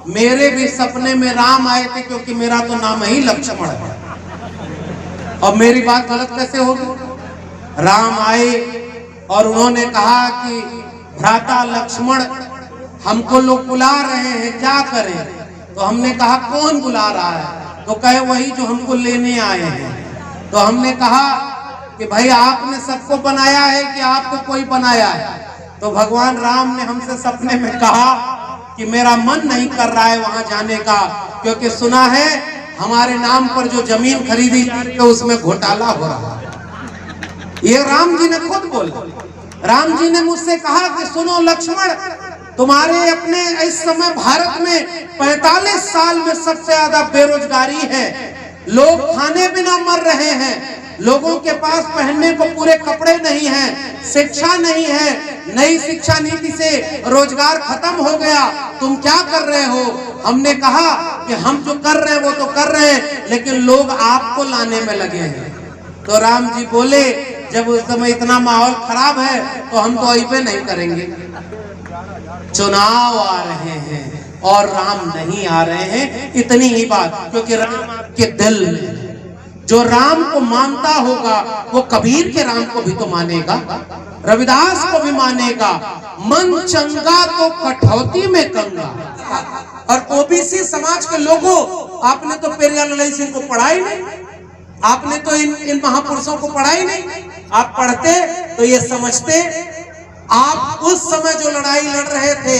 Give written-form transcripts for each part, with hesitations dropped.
मेरे भी सपने में राम आए थे, क्योंकि मेरा तो नाम ही लक्ष्मण है। और मेरी बात गलत कैसे होगी? राम आए और उन्होंने कहा कि भ्राता लक्ष्मण, हमको लोग बुला रहे हैं, क्या करें? तो हमने कहा कौन बुला रहा है? तो कहे वही जो हमको लेने आए हैं। तो हमने कहा कि भाई आपने सबको बनाया है कि आपको कोई बनाया है? तो भगवान राम ने हमसे सपने में कहा कि मेरा मन नहीं कर रहा है वहां जाने का, क्योंकि सुना है हमारे नाम पर जो जमीन खरीदी तो उसमें घोटाला हो रहा है। ये राम जी ने खुद बोला। राम जी ने मुझसे कहा कि सुनो लक्ष्मण, तुम्हारे अपने इस समय भारत में 45 साल में सबसे ज्यादा बेरोजगारी है, लोग खाने बिना मर रहे हैं, लोगों के पास पहनने को पूरे कपड़े नहीं हैं, शिक्षा नहीं है, नई शिक्षा नीति से रोजगार खत्म हो गया, तुम क्या कर रहे हो? हमने कहा कि हम जो कर रहे हैं वो तो कर रहे हैं, लेकिन लोग आपको लाने में लगे हैं। तो राम जी बोले जब उस समय इतना माहौल खराब है तो हम तो ऐसे नहीं करेंगे। चुनाव आ रहे हैं और राम नहीं आ रहे हैं, इतनी ही बात। क्योंकि राम के दिल में जो राम को मानता होगा वो कबीर के राम को भी तो मानेगा, रविदास को भी मानेगा। मन चंगा तो कठौती में कंगा। और ओबीसी समाज के लोगों, आपने तो पेरियार ललित सिंह को पढ़ा ही नहीं, आपने तो इन महापुरुषों को पढ़ा ही नहीं। आप पढ़ते तो ये समझते। आप उस समय जो लड़ाई लड़ रहे थे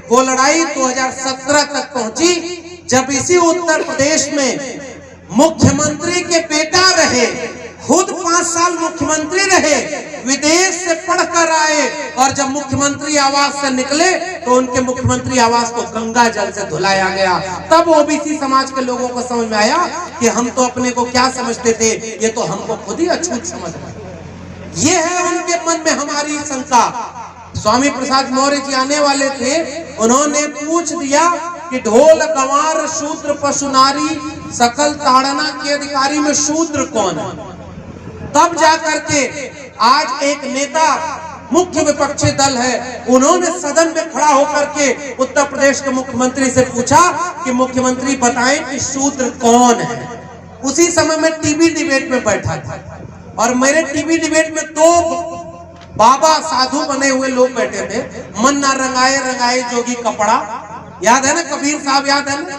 वो लड़ाई 2017 तक पहुंची, जब इसी उत्तर प्रदेश में मुख्यमंत्री के बेटा रहे, खुद 5 साल मुख्यमंत्री रहे, विदेश से पढ़कर आए, और जब मुख्यमंत्री आवास से निकले तो उनके मुख्यमंत्री आवास को गंगा जल से धुलाया गया। तब ओबीसी समाज के लोगों को समझ में आया कि हम तो अपने को क्या समझते थे, ये तो हमको खुद ही अछूत समझ रहे। ये है उनके मन में हमारी शंका। स्वामी प्रसाद मौर्य जी आने वाले थे, उन्होंने पूछ दिया कि ढोल गंवार शूद्र पशु नारी सकल ताड़ना के अधिकारी में शूद्र कौन है? तब जाकर के आज एक नेता, मुख्य विपक्षी दल है, उन्होंने सदन में खड़ा होकर के उत्तर प्रदेश के मुख्यमंत्री से पूछा कि मुख्यमंत्री बताएं कि शूद्र कौन है। उसी समय में टीवी डिबेट में बैठा था और मेरे टीवी डिबेट में 2 बाबा साधु बने हुए लोग बैठे थे। मन ना रंगाए रंगाए जोगी कपड़ा, याद है ना? कबीर साहब याद है ना?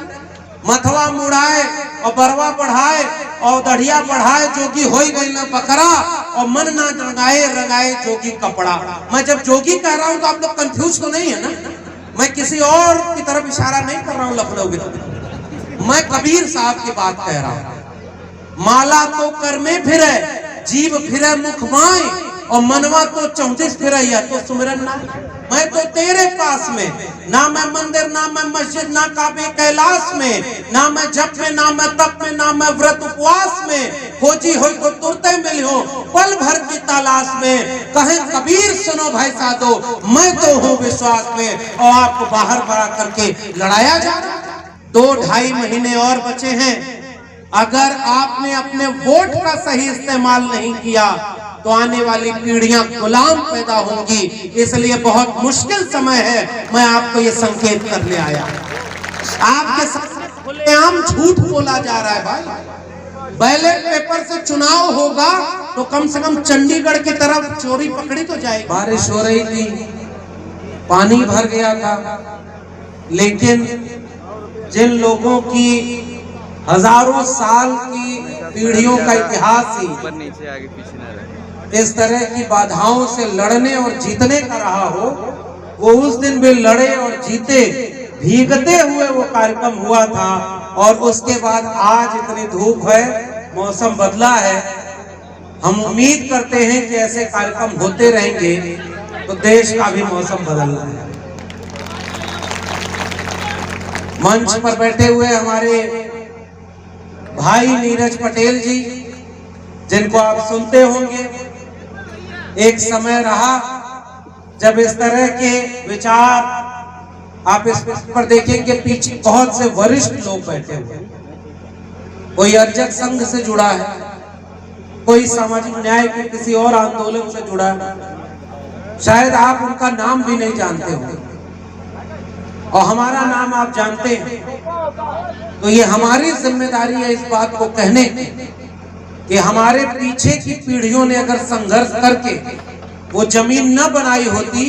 मथवा मुड़ाए और बरवा बढ़ाए और दढ़िया बढ़ाए, जोगी हो गई ना बकरा, और मन ना रंगाए रंगाए जोगी कपड़ा। मैं जब जोगी कह रहा हूं तो आप लोग कंफ्यूज तो नहीं है ना? मैं किसी और की तरफ इशारा नहीं कर रहा हूं लखनऊ की तरफ, मैं कबीर साहब की बात कह रहा हूं। माला तो कर में फिरे, जीव फिरे मुख माए, और मनवा तो 34 फिरैया तो सुमिरन ना। मैं तो तेरे पास में, ना मैं मंदिर ना मैं मस्जिद ना काबे कैलाश में, ना मैं जप में ना मैं तप में ना मैं व्रत उपवास में, खोजी हो तो तुरते मिली हो पल भर की तलाश में। कहे कबीर सुनो भाई साधो, मैं तो हूँ विश्वास में, और आपको बाहर बड़ा करके लड़ाया जा रहा है। 2-2.5 महीने और बचे हैं। अगर आपने अपने वोट का सही इस्तेमाल नहीं किया तो आने वाली पीढ़ियां गुलाम पैदा होंगी। इसलिए बहुत मुश्किल समय है, मैं आपको ये संकेत करने आया। आपके सामने खुलेआम झूठ बोला जा रहा है भाई। बैलेट पेपर से चुनाव होगा तो कम से कम चंडीगढ़ की तरफ चोरी पकड़ी तो जाएगी। बारिश हो रही थी, पानी भर गया था, लेकिन जिन लोगों की हजारों साल की पीढ़ियों का इतिहास ही इस तरह की बाधाओं से लड़ने और जीतने का रहा हो, वो उस दिन भी लड़े और जीते, भीगते हुए वो कार्यक्रम हुआ था। और उसके बाद आज इतनी धूप है, मौसम बदला है। हम उम्मीद करते हैं कि ऐसे कार्यक्रम होते रहेंगे तो देश का भी मौसम बदलना है। मंच पर बैठे हुए हमारे भाई नीरज पटेल जी, जिनको आप सुनते होंगे, एक समय रहा जब इस तरह के विचार, आप इस पर देखेंगे पीछे बहुत से वरिष्ठ लोग बैठे हुए। कोई अर्जक संघ से जुड़ा है, कोई सामाजिक न्याय के किसी और आंदोलन से जुड़ा है, शायद आप उनका नाम भी नहीं जानते होंगे। और हमारा नाम आप जानते हैं, तो ये हमारी जिम्मेदारी है इस बात को कहने की कि हमारे पीछे की पीढ़ियों ने अगर संघर्ष करके वो जमीन न बनाई होती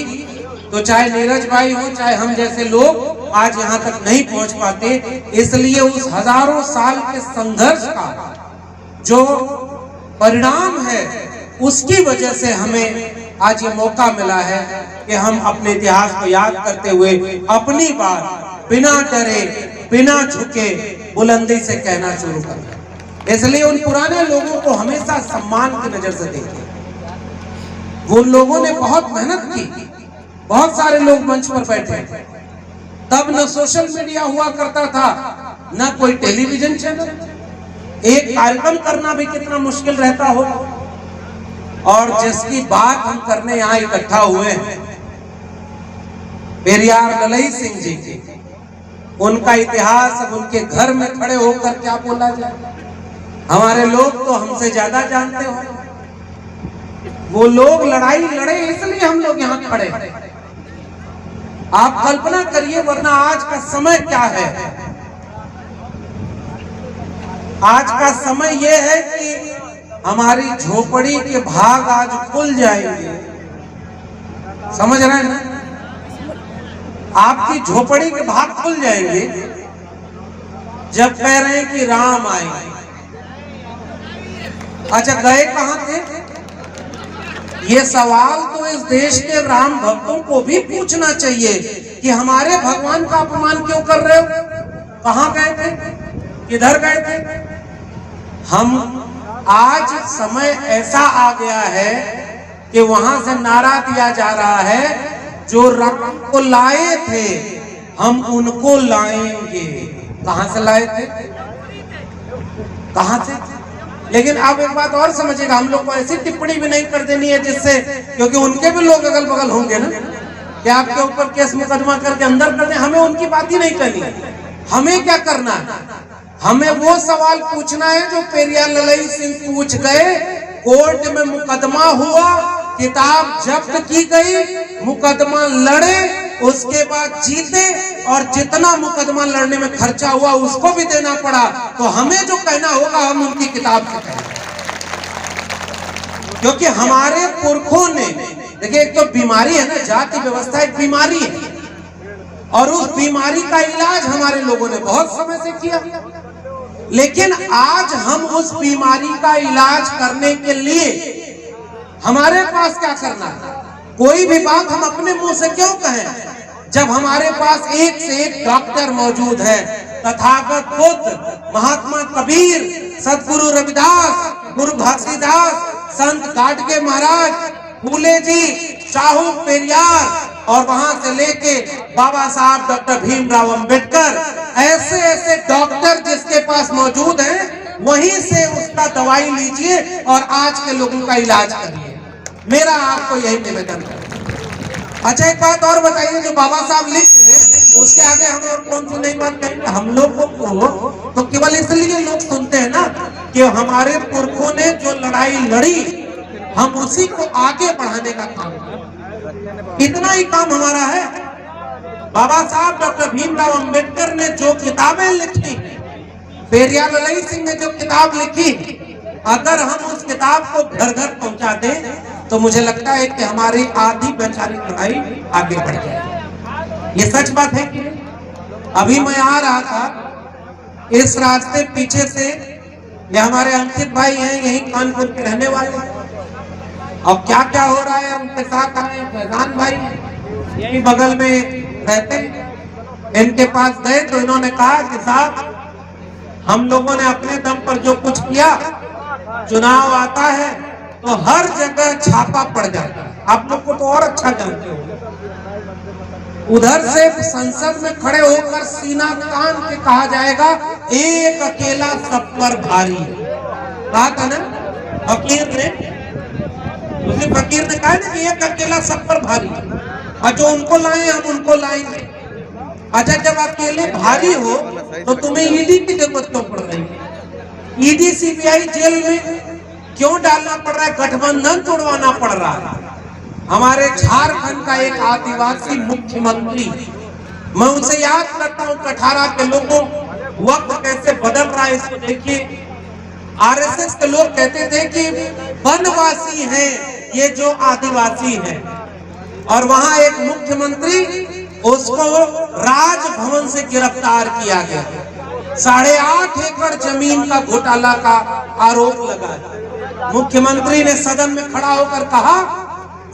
तो चाहे नीरज भाई हो चाहे हम जैसे लोग आज यहाँ तक नहीं पहुंच पाते। इसलिए उस हजारों साल के संघर्ष का जो परिणाम है उसकी वजह से हमें आज ये मौका मिला है कि हम अपने इतिहास को याद करते हुए अपनी बात बिना डरे बिना झुके बुलंदी से कहना शुरू करें। इसलिए उन पुराने लोगों को हमेशा सम्मान की नजर से देखें। वो लोगों ने बहुत मेहनत की, बहुत सारे लोग मंच पर बैठे, तब न सोशल मीडिया हुआ करता था न कोई टेलीविजन चैनल, एक कार्यक्रम करना भी कितना मुश्किल रहता हो। और जिसकी बात हम करने यहाँ इकट्ठा हुए हैं पेरियार ललई सिंह जी की, उनका इतिहास अब उनके घर में खड़े होकर क्या बोला जाए। हमारे लोग तो हमसे ज्यादा जानते हो, वो लोग लड़ाई लड़े इसलिए हम लोग यहाँ खड़े हैं। आप कल्पना करिए, वरना आज का समय क्या है। आज का समय यह है कि हमारी झोपड़ी के भाग आज खुल जाएंगे, समझ रहे हैं ना? आपकी झोपड़ी के भाग खुल जाएंगे जब कह रहे हैं कि राम आएंगे। अच्छा, गए कहां थे? ये सवाल तो इस देश के राम भक्तों को भी पूछना चाहिए कि हमारे भगवान का अपमान क्यों कर रहे हो? कहां गए थे? किधर गए थे? हम आज समय ऐसा आ गया है कि वहां से नारा दिया जा रहा है, जो राम को लाए थे हम उनको लाएंगे। कहां से लाए थे? कहां से? लेकिन आप एक बात और समझिएगा, हम लोग को ऐसी टिप्पणी भी नहीं कर देनी है जिससे, क्योंकि उनके भी लोग अगल बगल होंगे ना कि आपके ऊपर केस मुकदमा करके अंदर कर दें। हमें उनकी बात ही नहीं करनी। हमें क्या करना है? हमें वो सवाल पूछना है जो पेरियार ललई सिंह पूछ गए। कोर्ट में मुकदमा हुआ, किताब जब्त की गई, मुकदमा लड़े, उसके बाद जीते, और जितना मुकदमा लड़ने में खर्चा हुआ उसको भी देना पड़ा। तो हमें जो कहना होगा हम उनकी किताब से कहें, क्योंकि हमारे पुरखों ने, देखिए एक तो बीमारी है ना, जाति व्यवस्था एक बीमारी है, और उस बीमारी का इलाज हमारे लोगों ने बहुत समय से किया। लेकिन आज हम उस बीमारी का इलाज करने के लिए हमारे पास क्या करना है? कोई भी बात हम अपने मुंह से क्यों कहें जब हमारे पास एक से एक डॉक्टर मौजूद है। तथागत बुद्ध, महात्मा कबीर, सतगुरु रविदास, गुरु घासीदास, संत गाडगे महाराज, फूले जी, साहू पेरियार, और वहां से लेके बाबा साहब डॉक्टर भीमराव अंबेडकर, ऐसे ऐसे डॉक्टर जिसके पास मौजूद हैं, वहीं से उसका दवाई लीजिए और आज के लोगों का इलाज करिए। मेरा आपको यही निवेदन है। अच्छा, एक बात और बताइए, जो बाबा साहब लिखे उसके आगे हम और कौन सी नई बात कहेंगे? हम लोगों को तो केवल इसलिए लोग सुनते हैं ना कि हमारे पुरखों ने जो लड़ाई लड़ी हम उसी को आगे बढ़ाने का काम करें। इतना ही काम हमारा है। बाबा साहब डॉक्टर भीमराव अंबेडकर ने जो किताबें लिखी, पेरियार ललई सिंह ने जो किताब लिखी, अगर हम उस किताब को घर घर पहुंचा दें तो मुझे लगता है कि हमारी आधी वैचारिक लड़ाई आगे बढ़ जाएगी। ये सच बात है कि अभी मैं आ रहा था, इस रास्ते पीछे से ये हमारे अंकित भाई हैं, यही कानपुर के रहने वाले, अब क्या क्या हो रहा है उनके साथ आए। फैजान भाई यही बगल में रहते, इनके पास गए तो इन्होंने कहा कि साहब हम लोगों ने अपने दम पर जो कुछ किया, चुनाव आता है तो हर जगह छापा पड़ जाता है। आप लोग को तो और अच्छा जानते हो, उधर से संसद में खड़े होकर सीना तान के कहा जाएगा, एक अकेला सब पर भारी। कहा था ना फकीर ने, उसी फकीर ने कहा ना कि एक अकेला सब पर भारी, और जो उनको लाए हम उनको लाएंगे। अच्छा, जब अकेले भारी हो तो तुम्हें ईडी की जरूरत क्यों पड़ रही है? ईडी सीबीआई जेल में क्यों डालना पड़ रहा है? गठबंधन तोड़वाना पड़ रहा है। हमारे झारखंड का एक आदिवासी मुख्यमंत्री मैं उनसे याद करता हूं कठारा के लोगों, वक्त कैसे बदल रहा है इसको देखिए। आरएसएस के लोग कहते थे कि वनवासी हैं ये जो आदिवासी हैं, और वहां एक मुख्यमंत्री, उसको राजभवन से गिरफ्तार किया गया। 8.5 एकड़ जमीन का घोटाला का आरोप लगा। मुख्यमंत्री ने सदन में खड़ा होकर कहा,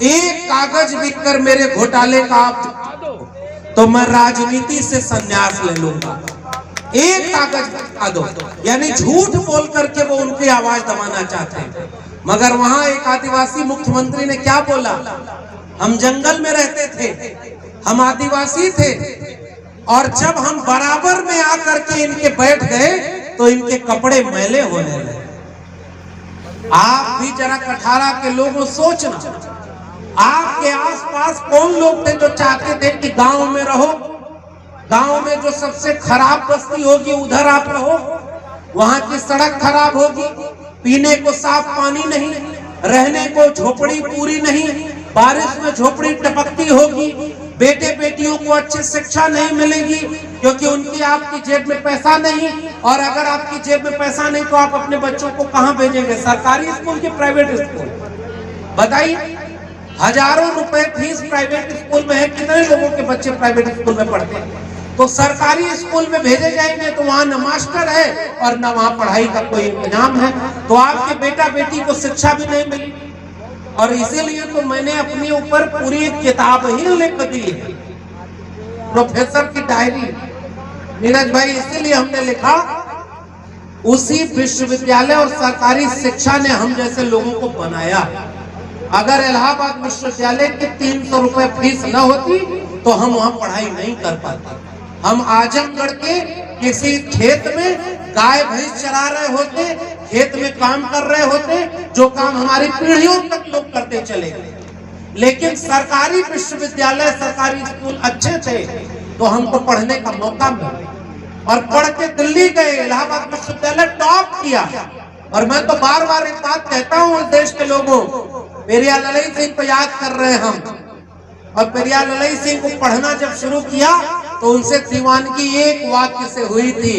एक कागज लिखकर मेरे घोटाले का आप दिखा दो तो मैं राजनीति से संन्यास ले लूंगा। एक कागज दिखा दो, यानी झूठ बोल करके वो उनकी आवाज दबाना चाहते हैं। मगर वहां एक आदिवासी मुख्यमंत्री ने क्या बोला, हम जंगल में रहते थे, हम आदिवासी थे, और जब हम बराबर में आकर के इनके बैठ गए तो इनके कपड़े मैले होने लगे। आप भी जरा कठारा के लोगों सोचना, आपके आसपास कौन लोग थे जो चाहते थे कि गांव में रहो, गांव में जो सबसे खराब बस्ती होगी उधर आप रहो, वहां की सड़क खराब होगी, पीने को साफ पानी नहीं, रहने को झोपड़ी पूरी नहीं, बारिश में झोपड़ी टपकती होगी, बेटे बेटियों को अच्छी शिक्षा नहीं मिलेगी क्योंकि उनकी आपकी जेब में पैसा नहीं, और अगर आपकी जेब में पैसा नहीं तो आप अपने बच्चों को कहां भेजेंगे, सरकारी स्कूल की प्राइवेट स्कूल? बताइए, हजारों रुपए फीस प्राइवेट स्कूल में है, कितने लोगों के बच्चे प्राइवेट स्कूल में पढ़ते हैं? तो सरकारी स्कूल में भेजे जाएंगे तो वहां न मास्टर है और न वहां पढ़ाई का कोई इंतजाम है, तो आपके बेटा बेटी को शिक्षा भी नहीं मिली। और इसीलिए तो मैंने अपने ऊपर पूरी एक किताब ही लिख दी है, प्रोफेसर की डायरी। नीरज भाई, इसीलिए हमने लिखा, उसी विश्वविद्यालय और सरकारी शिक्षा ने हम जैसे लोगों को बनाया। अगर इलाहाबाद विश्वविद्यालय की 300 रुपए फीस न होती तो हम वहां पढ़ाई नहीं कर पाते। हम आजमगढ़ के किसी खेत में गाय भैंस चरा रहे होते, खेत में काम कर रहे होते, जो काम हमारी पीढ़ियों तक लोग करते चले गए। लेकिन सरकारी विश्वविद्यालय, सरकारी स्कूल अच्छे थे तो हमको पढ़ने का मौका मिला, और पढ़ के दिल्ली गए, इलाहाबाद विश्वविद्यालय टॉप किया। और मैं तो बार बार एक बात कहता हूँ देश के लोगों, पेरियार ललई सिंह को याद कर रहे हैं हम, और पेरियार ललई सिंह को पढ़ना जब शुरू किया तो उनसे दीवानगी एक वाक्य से हुई थी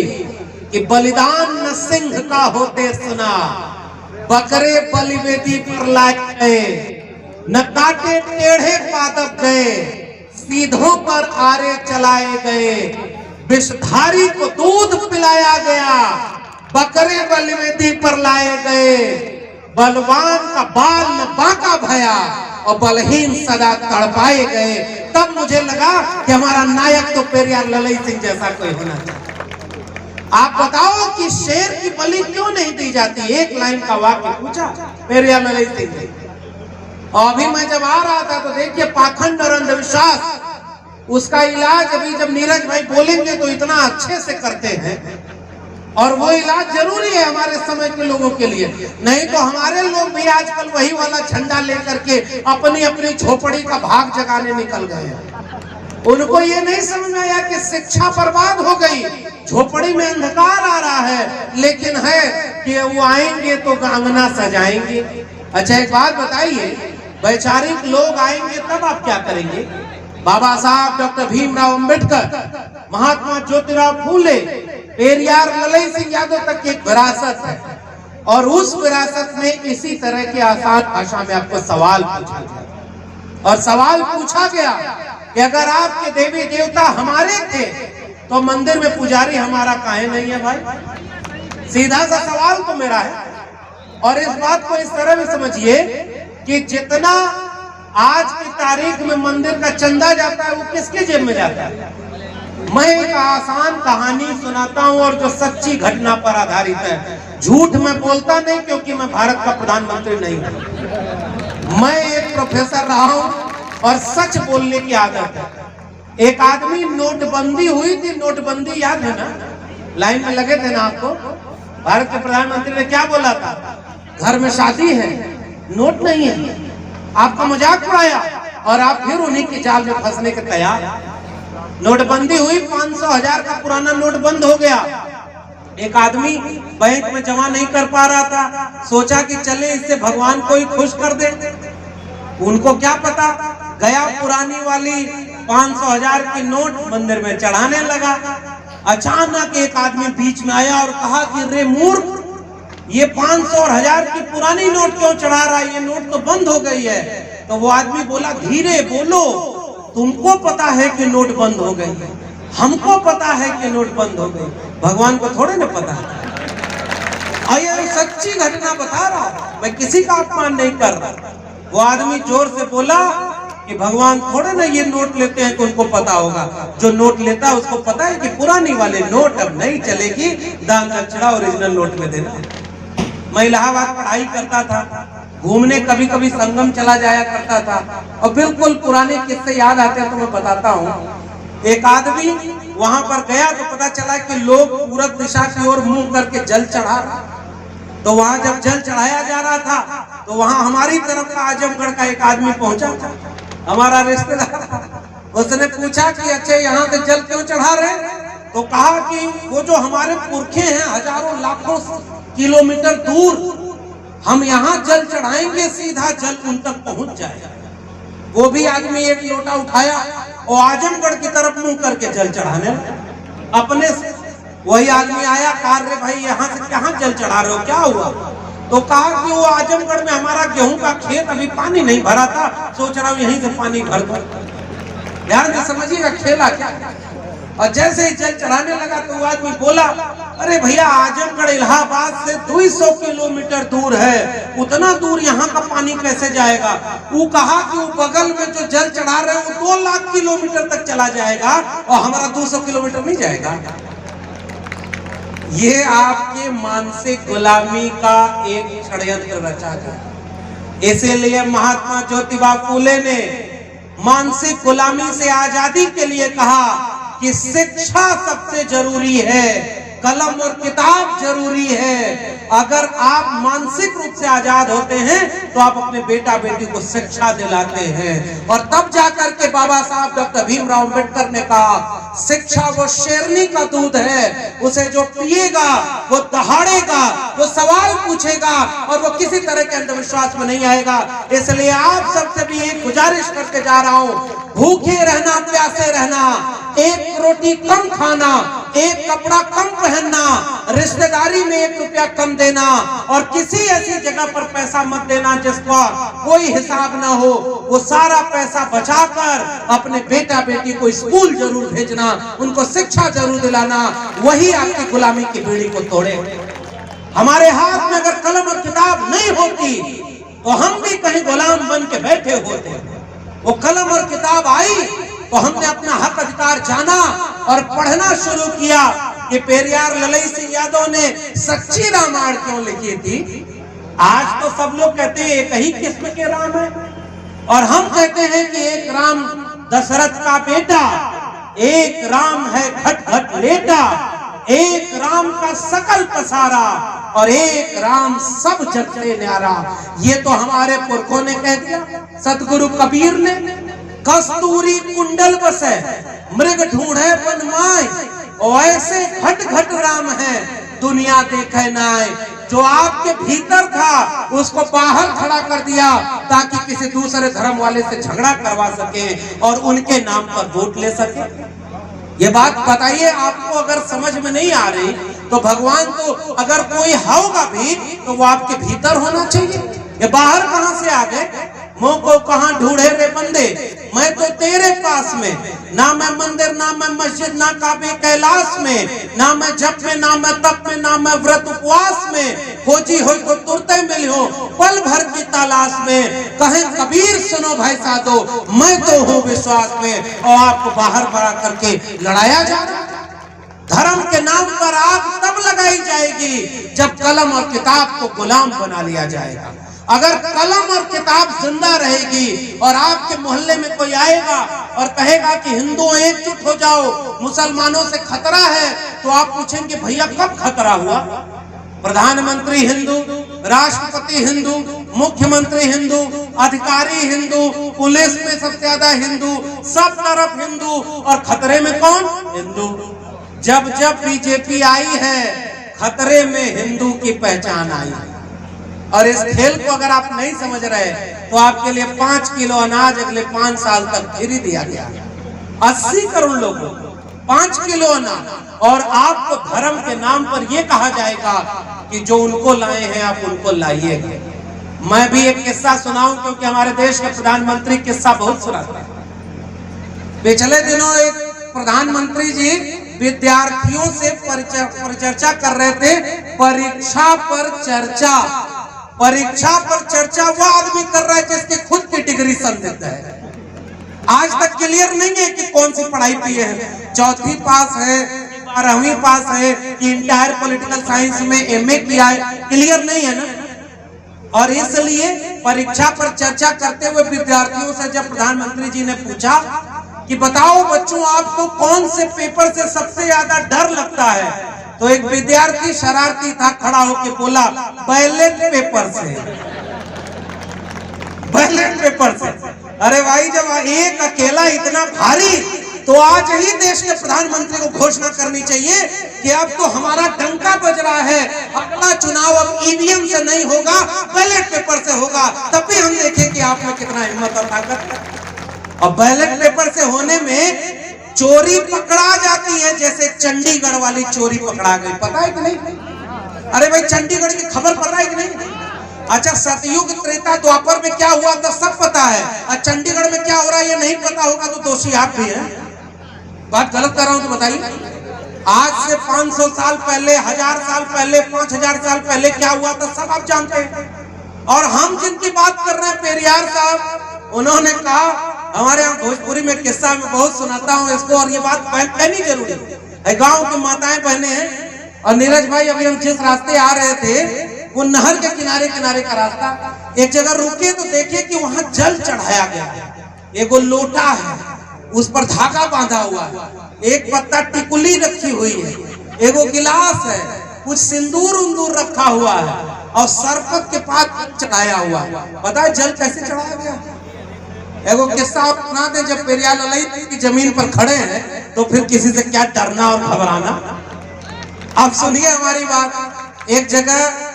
कि बलिदान न सिंह का होते सुना, बकरे बलिवेदी पर लाए गए, न काटे टेढ़े पादप गए, सीधों पर आरे चलाए गए, विषधारी को दूध पिलाया गया, बकरे बलिवेदी पर लाए गए, बलवान का बाल न बांका भया और बलहीन सदा तड़पाए गए। तब मुझे लगा कि हमारा नायक तो पेरियार ललई सिंह जैसा कोई होना चाहिए। आप बताओ कि शेर की बलि क्यों नहीं दी जाती? एक लाइन का वाक्य पूछा पेरियार ललई सिंह ने। और अभी मैं जब आ रहा था तो देखिए, पाखंड और अंधविश्वास, उसका इलाज अभी जब नीरज भाई बोलेंगे तो इतना अच्छे से करते हैं, और वो इलाज जरूरी है हमारे समय के लोगों के लिए। नहीं तो हमारे लोग भी आजकल वही वाला झंडा लेकर के अपनी अपनी झोपड़ी का भाग जगाने निकल गए। उनको ये नहीं समझ में आया कि शिक्षा बर्बाद हो गई, झोपड़ी में अंधकार आ रहा है, लेकिन है कि वो आएंगे तो आंगना सजाएंगे। अच्छा, एक बात बताइए, वैचारिक लोग आएंगे तब आप क्या करेंगे? बाबा साहब डॉक्टर भीमराव अंबेडकर, महात्मा ज्योतिराव फूले, पेरियार ललई सिंह यादव तक की एक विरासत है, और उस विरासत में इसी तरह के आसान भाषा में आपको सवाल पूछा गया। और सवाल पूछा गया कि अगर आपके देवी देवता हमारे थे तो मंदिर में पुजारी हमारा काहे नहीं है? भाई, सीधा सा सवाल तो मेरा है। और इस बात को इस तरह भी समझिए कि जितना आज की तारीख में मंदिर का चंदा जाता है वो किसके जेब में जाता है? मैं एक आसान कहानी सुनाता हूं और जो सच्ची घटना पर आधारित है। झूठ मैं बोलता नहीं क्योंकि मैं भारत का प्रधानमंत्री नहीं हूं, मैं एक प्रोफेसर रहा हूं और सच बोलने की आदत है। एक आदमी, नोटबंदी हुई थी, नोटबंदी याद है ना? लाइन में लगे थे ना आपको? भारत के प्रधानमंत्री ने क्या बोला था? घर में शादी है, नोट नहीं है। आपका मजाक उड़ाया और आप फिर उन्हीं की जाल में फंसने के तैयार। नोटबंदी हुई, 500,000 का पुराना नोट बंद हो गया। एक आदमी बैंक में जमा नहीं कर पा रहा था, सोचा कि चले इससे भगवान को ही खुश कर दे। उनको क्या पता, गया पुरानी वाली 500 1000 की नोट मंदिर में चढ़ाने लगा। अचानक एक आदमी बीच में आया और कहा कि रे मूर्ख, ये 500 और 1000 की पुरानी नोट क्यों चढ़ा रहा है, ये नोट तो बंद हो गई है। तो वो आदमी बोला, धीरे बोलो, तुमको पता है कि नोट बंद हो गई, हमको पता है कि नोट बंद हो गई, भगवान को थोड़े ना पता है। ये सच्ची घटना बता रहा हूं, मैं किसी का अपमान नहीं कर रहा। वो आदमी जोर से बोला कि भगवान थोड़े ना ये नोट लेते हैं कि उनको पता होगा, जो नोट लेता है उसको पता है कि पुरानी वाली नोट अब नहीं चलेगी, दान दक्षिणा ओरिजिनल नोट में देना। मैं इलाहाबाद पढ़ाई करता था, घूमने कभी कभी संगम चला जाया करता था, और बिल्कुल पुराने किस्से याद आते हैं तो मैं बताता हूँ। एक आदमी वहां पर गया तो पता चला कि लोग पूरब दिशा की ओर मुंह करके जल चढ़ा रहा। तो वहां जब जल चढ़ाया जा रहा था तो वहां हमारी तरफ का आजमगढ़ का एक आदमी पहुंचा था, हमारा रिश्तेदार। उसने पूछा कि अच्छा यहाँ से जल क्यों चढ़ा रहे? तो कहा कि वो जो हमारे पुरखे हैं हजारों लाखों किलोमीटर दूर, हम यहाँ जल चढ़ाएंगे, सीधा जल उन तक पहुंच जाएगा। वो भी आदमी एक लोटा उठाया और आजमगढ़ की तरफ मुंह करके जल चढ़ाने अपने से। वही आदमी आया, कहा रे भाई यहाँ से कहाँ जल चढ़ा रहे हो, क्या हुआ? तो कहा कि वो आजमगढ़ में हमारा गेहूं का खेत अभी पानी नहीं भरा था, सोच रहा हूँ यहीं से पानी भर दूं। ध्यान से समझिएगा खेला क्या। और जैसे ही जल चढ़ाने लगा तो वो आदमी बोला, अरे भैया आजमगढ़ इलाहाबाद से 200 किलोमीटर दूर है, उतना दूर यहाँ का पानी कैसे जाएगा? वो कहा कि वो बगल में जो जल चढ़ा रहे हैं वो 2 लाख किलोमीटर तक चला जाएगा और हमारा 200 किलोमीटर नहीं जाएगा। ये आपके मानसिक गुलामी का एक षड्यंत्र रचा गया। इसीलिए महात्मा ज्योतिबा फूले ने मानसिक गुलामी से आजादी के लिए कहा कि शिक्षा सबसे जरूरी है, कलम और किताब जरूरी है। अगर आप मानसिक रूप से आजाद होते हैं तो आप अपने बेटा बेटी को शिक्षा दिलाते हैं। और तब जाकर के बाबा साहब डॉक्टर भीमराव अंबेडकर ने कहा, शिक्षा वो शेरनी का दूध है, उसे जो पिएगा वो दहाड़ेगा, वो सवाल पूछेगा और वो किसी तरह के अंधविश्वास में नहीं आएगा। इसलिए आप सबसे भी एक गुजारिश करके जा रहा हूं, भूखे रहना, प्यासे रहना, एक रोटी कम खाना, एक कपड़ा कम पहनना, रिश्तेदारी में 1 रुपया कम देना, और किसी ऐसी जगह पर पैसा मत देना जिसका कोई हिसाब ना हो। वो सारा पैसा बचाकर अपने बेटा बेटी को स्कूल जरूर भेजना, उनको शिक्षा जरूर दिलाना, वही आपकी गुलामी की बीड़ी को तोड़े। हमारे हाथ में अगर कलम और किताब नहीं होती तो हम भी कहीं गुलाम बन के बैठे होते। वो कलम और किताब आई तो हमने अपना हक अधिकार जाना और पढ़ना शुरू किया कि पेरियार ललई सिंह यादव ने सच्ची रामायण क्यों लिखी थी। आज तो सब लोग कहते हैं एक ही किस्म के राम है, और हम कहते हैं कि एक राम दशरथ का बेटा, एक राम है घट घट लेटा, एक राम का सकल पसारा, और एक राम सब जग से न्यारा। ये तो हमारे पुरखों ने कह दिया। सतगुरु कबीर ने, कस्तूरी कुंडल बसे मृग ढूंढे बनमाए, और ऐसे घट घट राम है दुनिया देखे नाय। जो आपके भीतर था उसको बाहर खड़ा कर दिया ताकि किसी दूसरे धर्म वाले से झगड़ा करवा सके और उनके नाम पर वोट ले सके। ये बात बताइए, आपको अगर समझ में नहीं आ रही तो भगवान तो अगर कोई होगा भी तो वो आपके भीतर होना चाहिए। ये बाहर कहां से आ गए? मुंह को कहां ढूंढे रे बंदे, मैं तो तेरे पास में, ना मैं मंदिर, ना मैं मस्जिद, ना काबे कैलाश में, ना मैं जप में, ना मैं तप में, ना मैं व्रत उपवास में, खोजी हो तो तुरते मिलियो पल भर की तलाश में। कहे कबीर सुनो भाई साधो, मैं तो हूँ विश्वास में, और आपको बाहर बड़ा करके लड़ाया जा रहा है। धर्म के नाम पर आग तब लगाई जाएगी जब कलम और किताब को गुलाम बना लिया जाएगा। अगर कलम और किताब जिंदा रहेगी और आपके मोहल्ले में कोई आएगा और कहेगा कि हिंदुओं एकजुट हो जाओ, मुसलमानों से खतरा है, तो आप पूछेंगे भैया कब खतरा हुआ? प्रधानमंत्री हिंदू, राष्ट्रपति हिंदू, मुख्यमंत्री हिंदू, अधिकारी हिंदू, पुलिस में सबसे ज्यादा हिंदू, सब तरफ हिंदू, और खतरे में कौन? हिंदू। जब जब बीजेपी आई है खतरे में हिंदू की पहचान आई। और इस खेल को अगर आप नहीं समझ रहे तो आपके लिए 5 किलो अनाज अगले 5 साल तक फ्री दिया गया। 80 करोड़ लोगों, 5 किलो अनाज, और आपको धर्म के नाम पर यह कहा जाएगा कि जो उनको लाए हैं आप उनको लाइएगा। मैं भी एक किस्सा सुनाऊं, क्योंकि हमारे देश के प्रधानमंत्री किस्सा बहुत सुनाते हैं। पिछले दिनों एक प्रधानमंत्री जी विद्यार्थियों से परिचर्चा कर रहे थे, परीक्षा पर चर्चा। परीक्षा पर चर्चा वो आदमी कर रहा है जिसके खुद की डिग्री संदिग्ध है। आज तक क्लियर नहीं है कि कौन सी पढ़ाई की है, 4वीं पास है, 12वीं पास है, कि इंटायर पॉलिटिकल साइंस में MA किया है, क्लियर नहीं है ना। और इसलिए परीक्षा पर चर्चा करते हुए विद्यार्थियों से जब प्रधानमंत्री जी ने पूछा कि बताओ बच्चों, आपको कौन से पेपर से सबसे ज्यादा डर लगता है, तो एक विद्यार्थी शरारती था, खड़ा होकर बोला बैलेट पेपर से। बैलेट पेपर से। अरे भाई, जब एक अकेला इतना भारी, तो आज ही देश के प्रधानमंत्री को घोषणा करनी चाहिए कि अब तो हमारा डंका बज रहा है, अगला चुनाव अब EVM से नहीं होगा, बैलेट पेपर से होगा, तब भी हम देखें कि आप में कितना हिम्मत और ताकत है। और बैलेट पेपर से होने में चोरी पकड़ा जाती है, जैसे चंडीगढ़ वाली चोरी पकड़ा गई, पता है कि नहीं? अरे भाई, चंडीगढ़ की खबर पता है कि नहीं? अच्छा, सतयुग त्रेता द्वापर में क्या हुआ था सब पता है, और चंडीगढ़ में क्या हो रहा है ये नहीं पता होगा तो दोषी आप भी हैं। बात गलत कर रहा हूं तो बताइए। आज से 500 साल पहले, 1000 साल पहले, 5000 साल पहले क्या हुआ था सब आप जानते हैं। और हम जिनकी बात कर रहे हैं, पेरियार साहब, उन्होंने कहा, हमारे यहाँ भोजपुरी में किस्सा में बहुत सुनाता हूँ इसको, और ये बात कहनी जरूरी है। गांव की माताएं बहने हैं, और नीरज भाई, अभी हम जिस रास्ते आ रहे थे वो नहर के किनारे किनारे का रास्ता, एक जगह रुके तो देखे कि वहां जल चढ़ाया गया। एगो लोटा है, उस पर धागा बांधा हुआ है, एक पत्ता टिकुली रखी हुई है, एगो गिलास है, कुछ सिंदूर उंदूर रखा हुआ है, और सरपत के पास चढ़ाया हुआ है। पता है जल कैसे चढ़ाया गया? एगो किस्सा और सुना दे। जब पेरियार ललई की जमीन पर खड़े हैं तो फिर किसी से क्या डरना और घबराना। आप सुनिए हमारी बात। एक जगह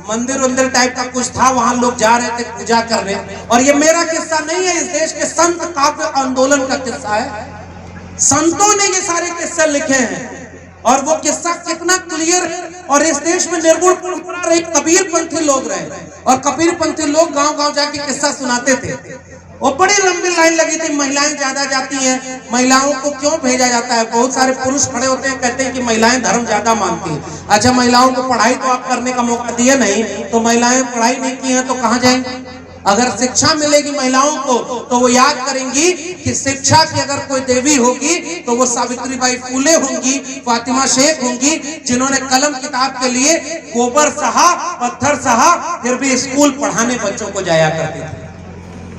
मंदिर उंदिर टाइप का कुछ था, वहां लोग जा रहे थे पूजा करने, और ये मेरा किस्सा नहीं है, इस देश के संत काव्य आंदोलन का किस्सा है। संतों ने ये सारे किस्से लिखे हैं, और वो किस्सा कितना क्लियर है। और इस देश में निर्गुण परंपरा रही, कबीरपंथी लोग रहे, और कबीरपंथी लोग गांव गांव जाके किस्सा सुनाते थे। वो बड़ी लंबी लाइन लगी थी, महिलाएं ज्यादा जाती हैं, महिलाओं को क्यों भेजा जाता है? बहुत सारे पुरुष खड़े होते हैं, कहते हैं कि महिलाएं धर्म ज्यादा मानती हैं। अच्छा, महिलाओं को पढ़ाई तो आप करने का मौका दिए नहीं, तो महिलाएं पढ़ाई नहीं की हैं तो कहाँ जाएंगी? अगर शिक्षा मिलेगी महिलाओं को तो वो याद करेंगी कि शिक्षा की अगर कोई देवी होगी तो वो सावित्रीबाई फूले होंगी, फातिमा शेख होंगी, जिन्होंने कलम किताब के लिए गोबर सहा, पत्थर सहा, फिर भी स्कूल पढ़ाने बच्चों को जाया करते थे।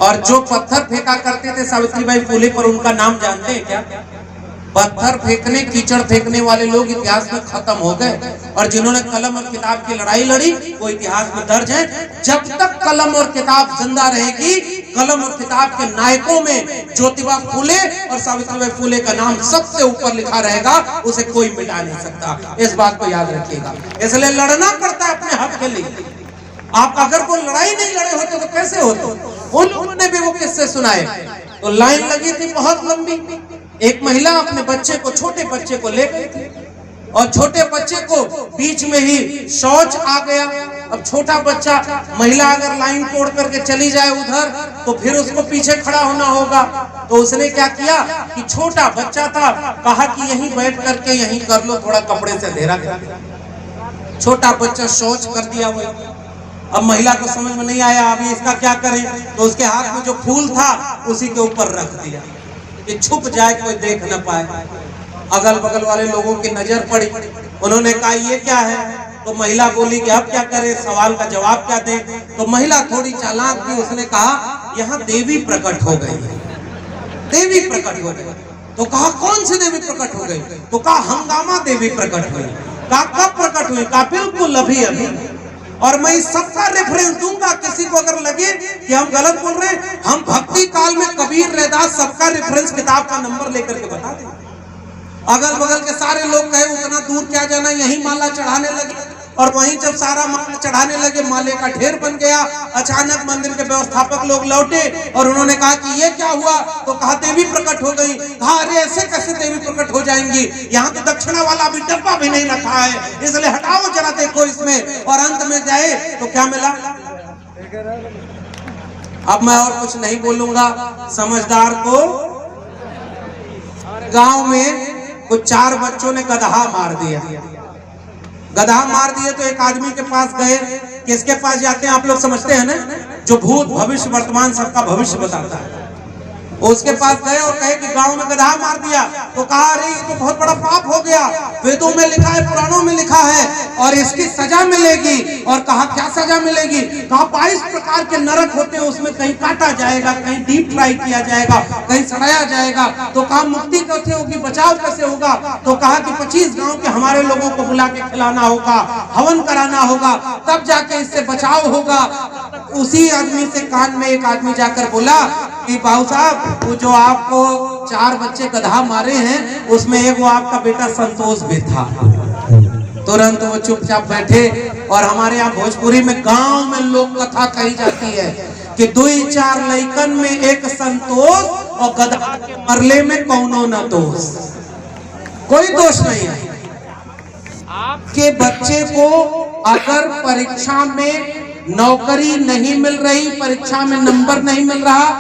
और जो पत्थर फेंका करते थे सावित्रीबाई फूले पर, उनका नाम जानते हैं क्या? पत्थर फेंकने, कीचड़ फेंकने वाले लोग इतिहास में खत्म हो गए, और जिन्होंने कलम और किताब की लड़ाई लड़ी वो इतिहास में दर्ज है। जब तक कलम और किताब जिंदा रहेगी, कलम और किताब के नायकों में ज्योतिबा फूले और सावित्रीबाई फूले का नाम सबसे ऊपर लिखा रहेगा, उसे कोई मिटा नहीं सकता। इस बात को याद रखिएगा। इसलिए लड़ना पड़ता है अपने हक के लिए। आप अगर कोई लड़ाई नहीं लड़े होते तो कैसे होते? उन लोगों ने भी वो किस्से सुनाए। तो लाइन लगी थी बहुत लंबी, एक महिला अपने बच्चे को, छोटे बच्चे को ले गई थी, और छोटे बच्चे को बीच में ही शौच आ गया। अब छोटा बच्चा, महिला अगर लाइन तोड़ करके चली जाए उधर तो फिर उसको पीछे खड़ा होना होगा। तो उसने क्या किया कि छोटा बच्चा था, कहा कि यहीं बैठ करके यहीं कर लो, थोड़ा कपड़े से अंधेरा कर दिया। छोटा बच्चा शौच कर दिया वो। अब महिला को समझ में नहीं आया अभी इसका क्या करें, तो उसके हाथ में जो फूल था उसी के ऊपर रख दिया कि छुप जाए, कोई देख न पाए। अगल बगल वाले लोगों की नजर पड़ी, उन्होंने कहा ये क्या है? तो महिला बोली कि अब क्या करे, सवाल का जवाब क्या दे? तो महिला थोड़ी चालाक थी, उसने कहा यहाँ देवी प्रकट हो गई है। देवी प्रकट हो गई। तो कहा कौन सी देवी प्रकट हो गई? तो कहा हंगामा देवी प्रकट हुई। कहा कब प्रकट हुई? कहा बिल्कुल अभी अभी। और मैं इस सबका रेफरेंस दूंगा, किसी को अगर लगे कि हम गलत बोल रहे हैं, हम भक्ति काल में कबीर, रैदास सबका रेफरेंस किताब का नंबर लेकर के बता दें। अगल बगल के सारे लोग कहे उतना दूर क्या जाना, यही माला चढ़ाने लगे। और वहीं जब सारा माल चढ़ाने लगे, माले का ढेर बन गया। अचानक मंदिर के व्यवस्थापक लोग लौटे और उन्होंने कहा कि ये क्या हुआ? तो कहा देवी प्रकट हो गई। कहा अरे ऐसे कैसे देवी प्रकट हो जाएंगी, यहाँ तो दक्षिणा वाला भी डब्बा भी नहीं रखा है, इसलिए हटाओ जरा देखो इसमें। और अंत में गए तो क्या मिला? अब मैं और कुछ नहीं बोलूंगा। समझदार को गांव में कुछ 4 बच्चों ने गधा मार दिया। गधा मार दिए तो एक आदमी के पास गए। किसके पास जाते हैं आप लोग समझते हैं ना? जो भूत भविष्य वर्तमान सबका भविष्य बताता है, उसके पास गए और कहे कि गांव में गधा मार दिया। तो कहा अरे ये तो बहुत बड़ा पाप हो गया, वेदों में लिखा है, पुराणों में लिखा है और इसकी सजा मिलेगी। और कहा क्या सजा मिलेगी? कहा 22 प्रकार के नरक होते हैं, उसमें कहीं काटा जाएगा, कहीं डीप फ्राई किया जाएगा, कहीं सड़ाया जाएगा। तो कहा मुक्ति कैसे होगी, बचाव कैसे होगा? तो कहा कि 25 गांव के हमारे लोगों को बुला के खिलाना होगा, हवन कराना होगा, तब जाके इससे बचाव होगा। उसी आदमी से कान में एक आदमी जाकर बोला कि बाबू साहब, वो जो आपको 4 बच्चे गधा मारे हैं, उसमें एक वो आपका बेटा संतोष भी था। तुरंत वो चुपचाप बैठे। और हमारे यहाँ भोजपुरी में गांव में लोक कथा कही जाती है कि 2-4 लइकन में एक संतोष और गधा के मरले में कौनो न दोष। कोई दोष नहीं है। आपके बच्चे को अगर परीक्षा में नौकरी नहीं मिल रही, परीक्षा में नंबर नहीं मिल रहा,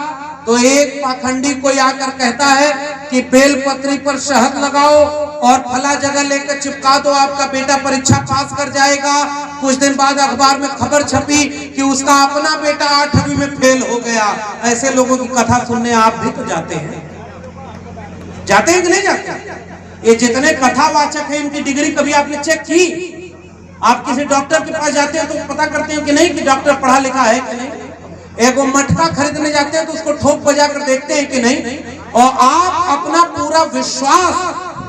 तो एक पाखंडी कोई आकर कहता है कि बेलपत्री पर शहद लगाओ और फला जगह लेकर चिपका दो, आपका बेटा परीक्षा पास कर जाएगा। कुछ दिन बाद अखबार में खबर छपी कि उसका अपना बेटा 8वीं में फेल हो गया। ऐसे लोगों की कथा सुनने आप भी तो जाते हैं, जाते हैं कि नहीं जाते? ये जितने कथावाचक हैं, इनकी डिग्री कभी आपने चेक की? आप किसी डॉक्टर के पास जाते हैं तो पता करते हैं कि नहीं कि डॉक्टर पढ़ा लिखा है कि नहीं? एक वो मटका खरीदने जाते हैं तो उसको ठोक बजा कर देखते हैं कि नहीं? और आप अपना पूरा विश्वास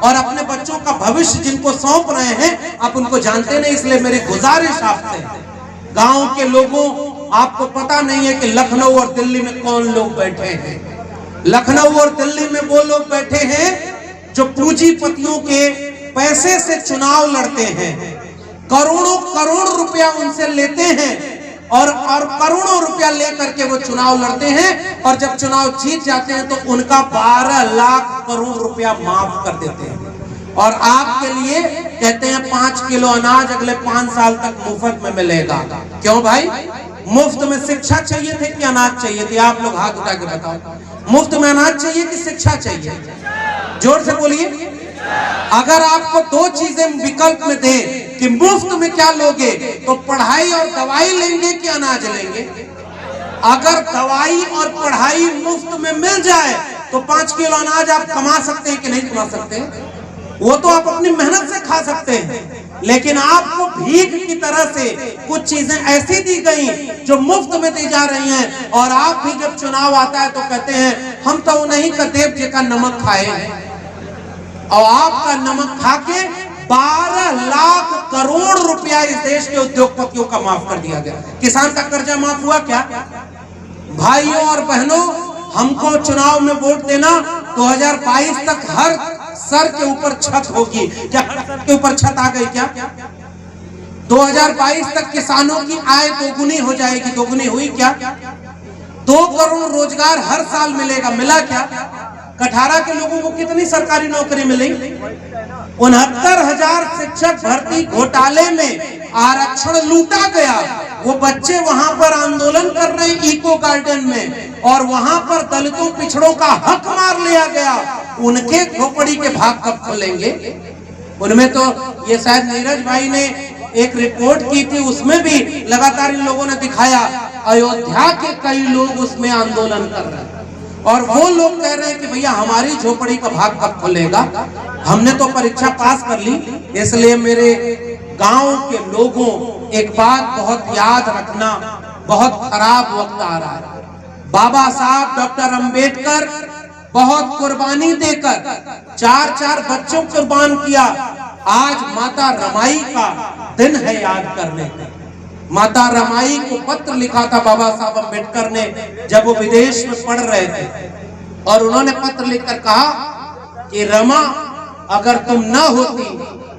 और अपने बच्चों का भविष्य जिनको सौंप रहे हैं, आप उनको जानते नहीं। इसलिए मेरी गुजारिश आपसे, गांव के लोगों, आपको पता नहीं है कि लखनऊ और दिल्ली में कौन लोग बैठे हैं। लखनऊ और दिल्ली में वो लोग बैठे हैं जो पूंजीपतियों के पैसे से चुनाव लड़ते हैं, करोड़ों करोड़ रुपया उनसे लेते हैं और करोड़ों रुपया लेकर के वो चुनाव लड़ते हैं। और जब चुनाव जीत जाते हैं तो उनका 12 लाख करोड़ रुपया माफ कर देते हैं। और आपके लिए कहते हैं 5 किलो अनाज अगले 5 साल तक मुफ्त में मिलेगा। क्यों भाई? मुफ्त में शिक्षा चाहिए थे कि अनाज चाहिए थे? आप लोग हाथ उठा के बताओ, मुफ्त में अनाज चाहिए कि शिक्षा चाहिए? जोर से बोलिए। अगर आपको 2 चीजें विकल्प में दे कि मुफ्त में क्या लोगे, तो पढ़ाई और दवाई लेंगे कि अनाज लेंगे? अगर दवाई और पढ़ाई मुफ्त में मिल जाए तो 5 किलो अनाज आप कमा सकते हैं कि नहीं कमा सकते? वो तो आप अपनी मेहनत से खा सकते हैं, लेकिन आपको भीख की तरह से कुछ चीजें ऐसी दी गई जो मुफ्त में दी जा रही हैं। और आप भी जब चुनाव आता है तो कहते हैं हम तो नहीं का देव जी का नमक खाए हैं, और आपका नमक खा के 12 लाख करोड़ रुपया इस देश के उद्योगपतियों का माफ कर दिया गया। किसान का कर्जा माफ हुआ क्या? भाइयों और बहनों, हमको चुनाव में वोट देना। 2022 तक हर सर के ऊपर छत होगी। क्या हर सर के ऊपर छत आ गई क्या? 2022 तक किसानों की आय दोगुनी हो जाएगी। दोगुनी हुई क्या? 2 करोड़ रोजगार हर साल मिलेगा। मिला क्या? कठारा के लोगों को कितनी सरकारी नौकरी मिली? 69,000 शिक्षक भर्ती घोटाले में आरक्षण लूटा गया। वो बच्चे वहां पर आंदोलन कर रहे हैं इको गार्डन में, और वहां पर दलितों पिछड़ों का हक मार लिया गया। उनके खोपड़ी के भाग कब खोलेंगे? उनमें तो ये शायद नीरज भाई ने एक रिपोर्ट की थी, उसमें भी लगातार इन लोगों ने दिखाया अयोध्या के कई लोग उसमें आंदोलन कर रहे हैं, और वो लोग कह रहे हैं कि भैया हमारी झोपड़ी का भाग कब खुलेगा? हमने तो परीक्षा पास कर ली। इसलिए मेरे गांव के लोगों, एक बात बहुत याद रखना, बहुत खराब वक्त आ रहा है। बाबा साहब डॉक्टर अंबेडकर बहुत कुर्बानी देकर 4-4 बच्चों को कुर्बान किया। आज माता रमाई का दिन है याद करने का। माता रमाई को पत्र लिखा था बाबा साहब अंबेडकर ने जब वो विदेश में पढ़ रहे थे, और उन्होंने पत्र लिखकर कहा कि रमा, अगर तुम ना होती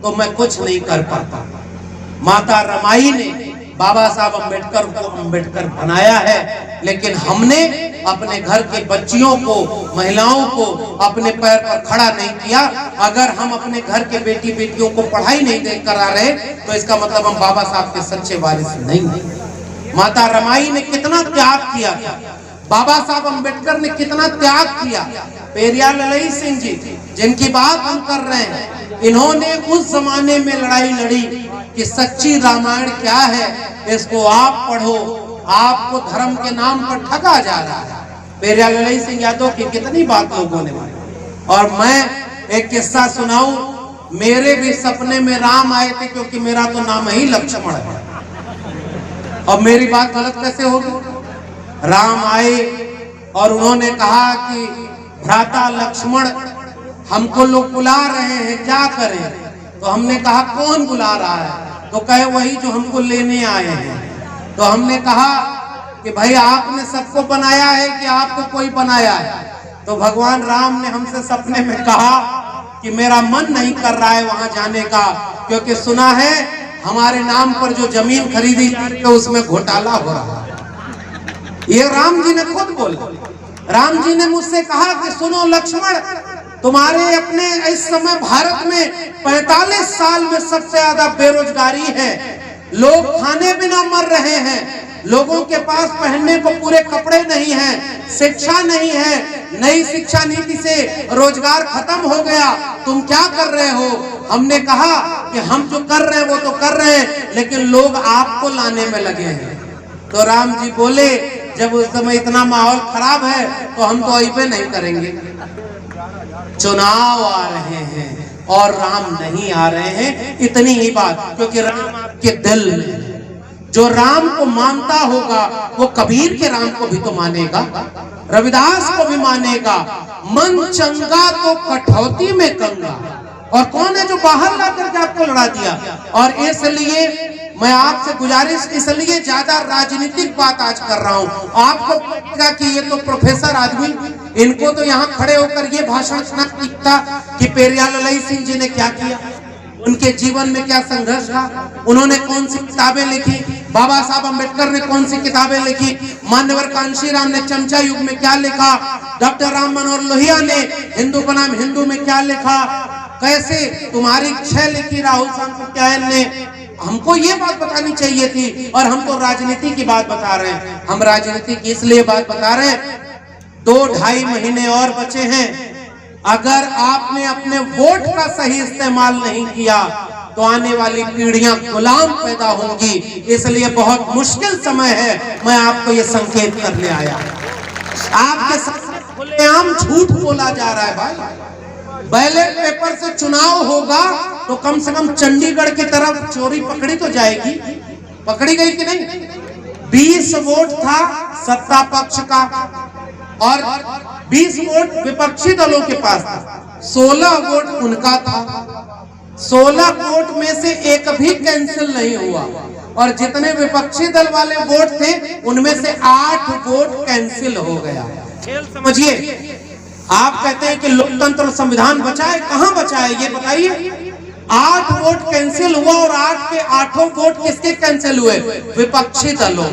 तो मैं कुछ नहीं कर पाता। माता रमाई ने बाबा साहब अम्बेडकर को अम्बेडकर बनाया है, लेकिन हमने अपने घर के बच्चियों को, महिलाओं को अपने पैर पर खड़ा नहीं किया। अगर हम अपने घर के बेटी बेटियों को पढ़ाई नहीं दे करा रहे तो इसका मतलब हम बाबा साहब के सच्चे वारिस नहीं हैं। माता रमाई ने कितना त्याग किया, बाबा साहब अम्बेडकर ने कितना त्याग किया। पेरियार ललई सिंह जी जिनकी बात हम कर रहे हैं, इन्होंने उस जमाने में लड़ाई लड़ी कि सच्ची रामायण क्या है इसको आप पढ़ो, आपको धर्म के नाम पर ठगा जा रहा है। पेरियार ललई सिंह यादव की कितनी बात लोगों ने मानी। और मैं एक किस्सा सुनाऊं, मेरे भी सपने में राम आए थे, क्योंकि मेरा तो नाम ही लक्ष्मण है। अब मेरी बात गलत कैसे होगी? राम आए और उन्होंने कहा कि भ्राता लक्ष्मण हमको लोग बुला रहे हैं, क्या करें? तो हमने कहा कौन बुला रहा है? तो कहे वही जो हमको लेने आए हैं। तो हमने कहा कि भाई आपने सबको बनाया है कि आपको कोई बनाया है? तो भगवान राम ने हमसे सपने में कहा कि मेरा मन नहीं कर रहा है वहां जाने का, क्योंकि सुना है हमारे नाम पर जो जमीन खरीदी तो उसमें घोटाला हो रहा है। ये राम जी ने खुद बोला। राम जी ने मुझसे कहा कि सुनो लक्ष्मण, तुम्हारे अपने इस समय भारत में 45 साल में सबसे ज्यादा बेरोजगारी है, लोग खाने बिना मर रहे हैं, लोगों के पास पहनने को पूरे कपड़े नहीं हैं, शिक्षा नहीं है, नई शिक्षा नीति से रोजगार खत्म हो गया, तुम क्या कर रहे हो? हमने कहा कि हम जो कर रहे हैं वो तो कर रहे हैं, लेकिन लोग आपको लाने में लगे हैं। तो राम जी बोले जब उस समय इतना माहौल खराब है तो हम तो ऐसे नहीं करेंगे। चुनाव आ रहे हैं और राम नहीं आ रहे हैं, इतनी ही बात, क्योंकि राम आपके दिल में, जो राम को मानता होगा वो कबीर के राम को भी तो मानेगा, रविदास को भी मानेगा। मन चंगा तो कठौती में कंगा। और कौन है जो बाहर ला करके आपको लड़ा दिया? और इसलिए मैं आपसे गुजारिश, इसलिए ज्यादा राजनीतिक बात आज कर रहा हूं। आपको लगेगा कि ये तो प्रोफेसर आदमी, इनको तो यहाँ खड़े होकर ये भाषण सुना दिखता कि पेरियार ललई सिंह जी ने क्या किया, उनके जीवन में क्या संघर्ष रहा, उन्होंने कौन सी किताबें लिखी, बाबा साहब अम्बेडकर ने कौन सी किताबें लिखी, मान्यवर कांशीराम ने चमचा युग में क्या लिखा, डॉक्टर राम मनोहर लोहिया ने हिंदू बनाम हिंदू में क्या लिखा, कैसे तुम्हारी छह लिखी राहुल सांकृत्यायन ने। हमको ये बात बतानी चाहिए थी, और हम तो राजनीति की बात बता रहे हैं। हम राजनीति की इसलिए बात बता रहे हैं, 2-2.5 महीने और बचे हैं। अगर आपने अपने वोट का सही इस्तेमाल नहीं किया तो आने वाली पीढ़ियां गुलाम पैदा होंगी। इसलिए बहुत मुश्किल समय है, मैं आपको ये संकेत करने आया। आपके सामने खुलेआम झूठ बोला जा रहा है भाई। बैलेट पेपर से चुनाव होगा तो कम से कम चंडीगढ़ की तरफ चोरी पकड़ी तो जाएगी, पकड़ी गई कि नहीं? 20 वोट था सत्ता पक्ष का और 20 वोट विपक्षी दलों के पास था, 16 वोट उनका था। 16 वोट में से एक भी कैंसिल नहीं हुआ, और जितने विपक्षी दल वाले वोट थे उनमें से 8 वोट कैंसिल हो गया। खेल समझिए। आप कहते हैं कि लोकतंत्र और संविधान बचाए, कहां बचाए ये बताइए। 8 वोट कैंसिल हुआ, और 8 के 8 वोट किसके कैंसिल हुए? विपक्षी दलों।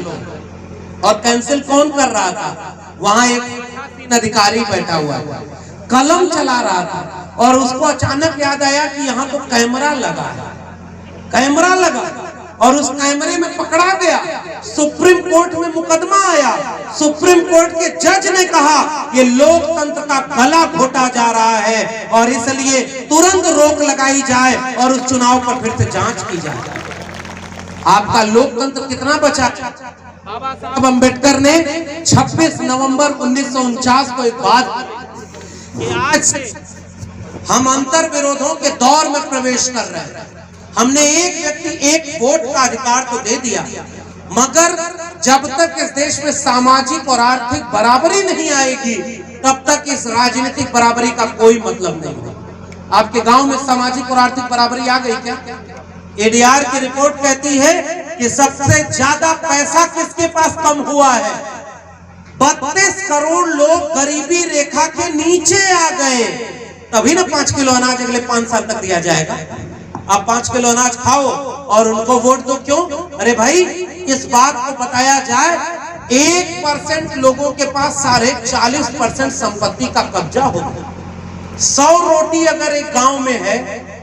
और कैंसिल कौन कर रहा था? वहां एक अधिकारी बैठा हुआ कलम चला रहा था, और उसको अचानक याद आया कि यहाँ तो कैमरा लगा है, कैमरा लगा, और उस कैमरे में पकड़ा गया। सुप्रीम कोर्ट में मुकदमा आया, सुप्रीम कोर्ट के जज ने कहा ये लोकतंत्र का गला घोटा जा रहा है, और इसलिए तुरंत रोक लगाई जाए और उस चुनाव पर फिर से जांच की जाए। आपका लोकतंत्र कितना बचा? बाबा साहब अम्बेडकर ने 26 नवंबर 1949 को एक बात कि आज से हम अंतर विरोधों के दौर में प्रवेश कर रहे हैं। हमने एक व्यक्ति एक वोट का अधिकार तो दे दिया, मगर जब तक इस देश में सामाजिक और आर्थिक बराबरी नहीं आएगी तब तक इस राजनीतिक बराबरी का कोई मतलब नहीं है। आपके गांव में सामाजिक और आर्थिक बराबरी आ गई क्या? एडीआर की रिपोर्ट कहती है कि सबसे ज्यादा पैसा किसके पास कम हुआ है? 32 करोड़ लोग गरीबी रेखा के नीचे आ गए। तभी ना 5 किलो अनाज अगले 5 साल तक दिया जाएगा। आप 5 किलो अनाज खाओ, और उनको वोट दो। क्यों? अरे भाई, इस बात को बताया जाए 1% लोगों के पास 40% संपत्ति का कब्जा होगा। 100 रोटी अगर एक गांव में है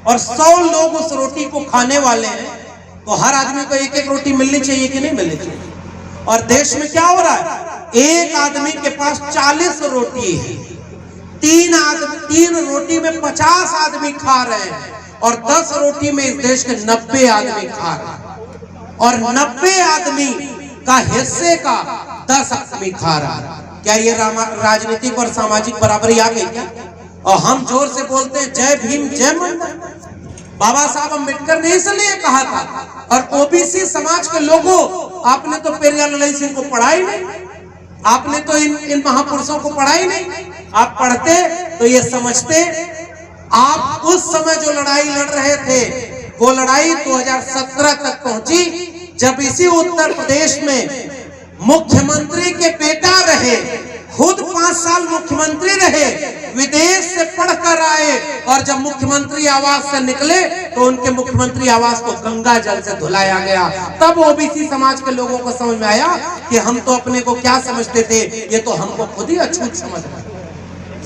और 100 लोग उस रोटी को खाने वाले हैं, तो हर आदमी को एक एक रोटी मिलनी चाहिए कि नहीं मिलनी चाहिए? और देश में क्या हो रहा है? एक आदमी के पास 40 रोटी है, 3 रोटी में 50 आदमी खा रहे हैं, और 10 रोटी में इस देश के 90 आदमी खा रहे हैं, और 90 आदमी का हिस्से का 10 आदमी खा रहा है। क्या ये राजनीतिक और सामाजिक बराबरी आ गई क्या? और हम जोर से बोलते हैं जय भीम जय मंदिर। बाबा साहब अम्बेडकर ने इसलिए कहा था। और ओबीसी समाज के लोगों, आपने तो पेरियार लड़ाई सिंह को पढ़ा ही नहीं, आपने तो इन महापुरुषों को पढ़ा ही नहीं। आप पढ़ते तो ये समझते। आप उस समय जो लड़ाई लड़ रहे थे, वो लड़ाई 2017 तक पहुंची, जब इसी उत्तर प्रदेश में मुख्यमंत्री के बेटा रहे, खुद 5 साल मुख्यमंत्री रहे, विदेश से पढ़कर आए, और जब मुख्यमंत्री आवास से निकले तो उनके मुख्यमंत्री आवास को गंगा जल से धुलाया गया। तब ओबीसी समाज के लोगों को समझ में आया कि हम तो अपने को क्या समझते थे, ये तो हमको खुद ही अछूत समझ रहे।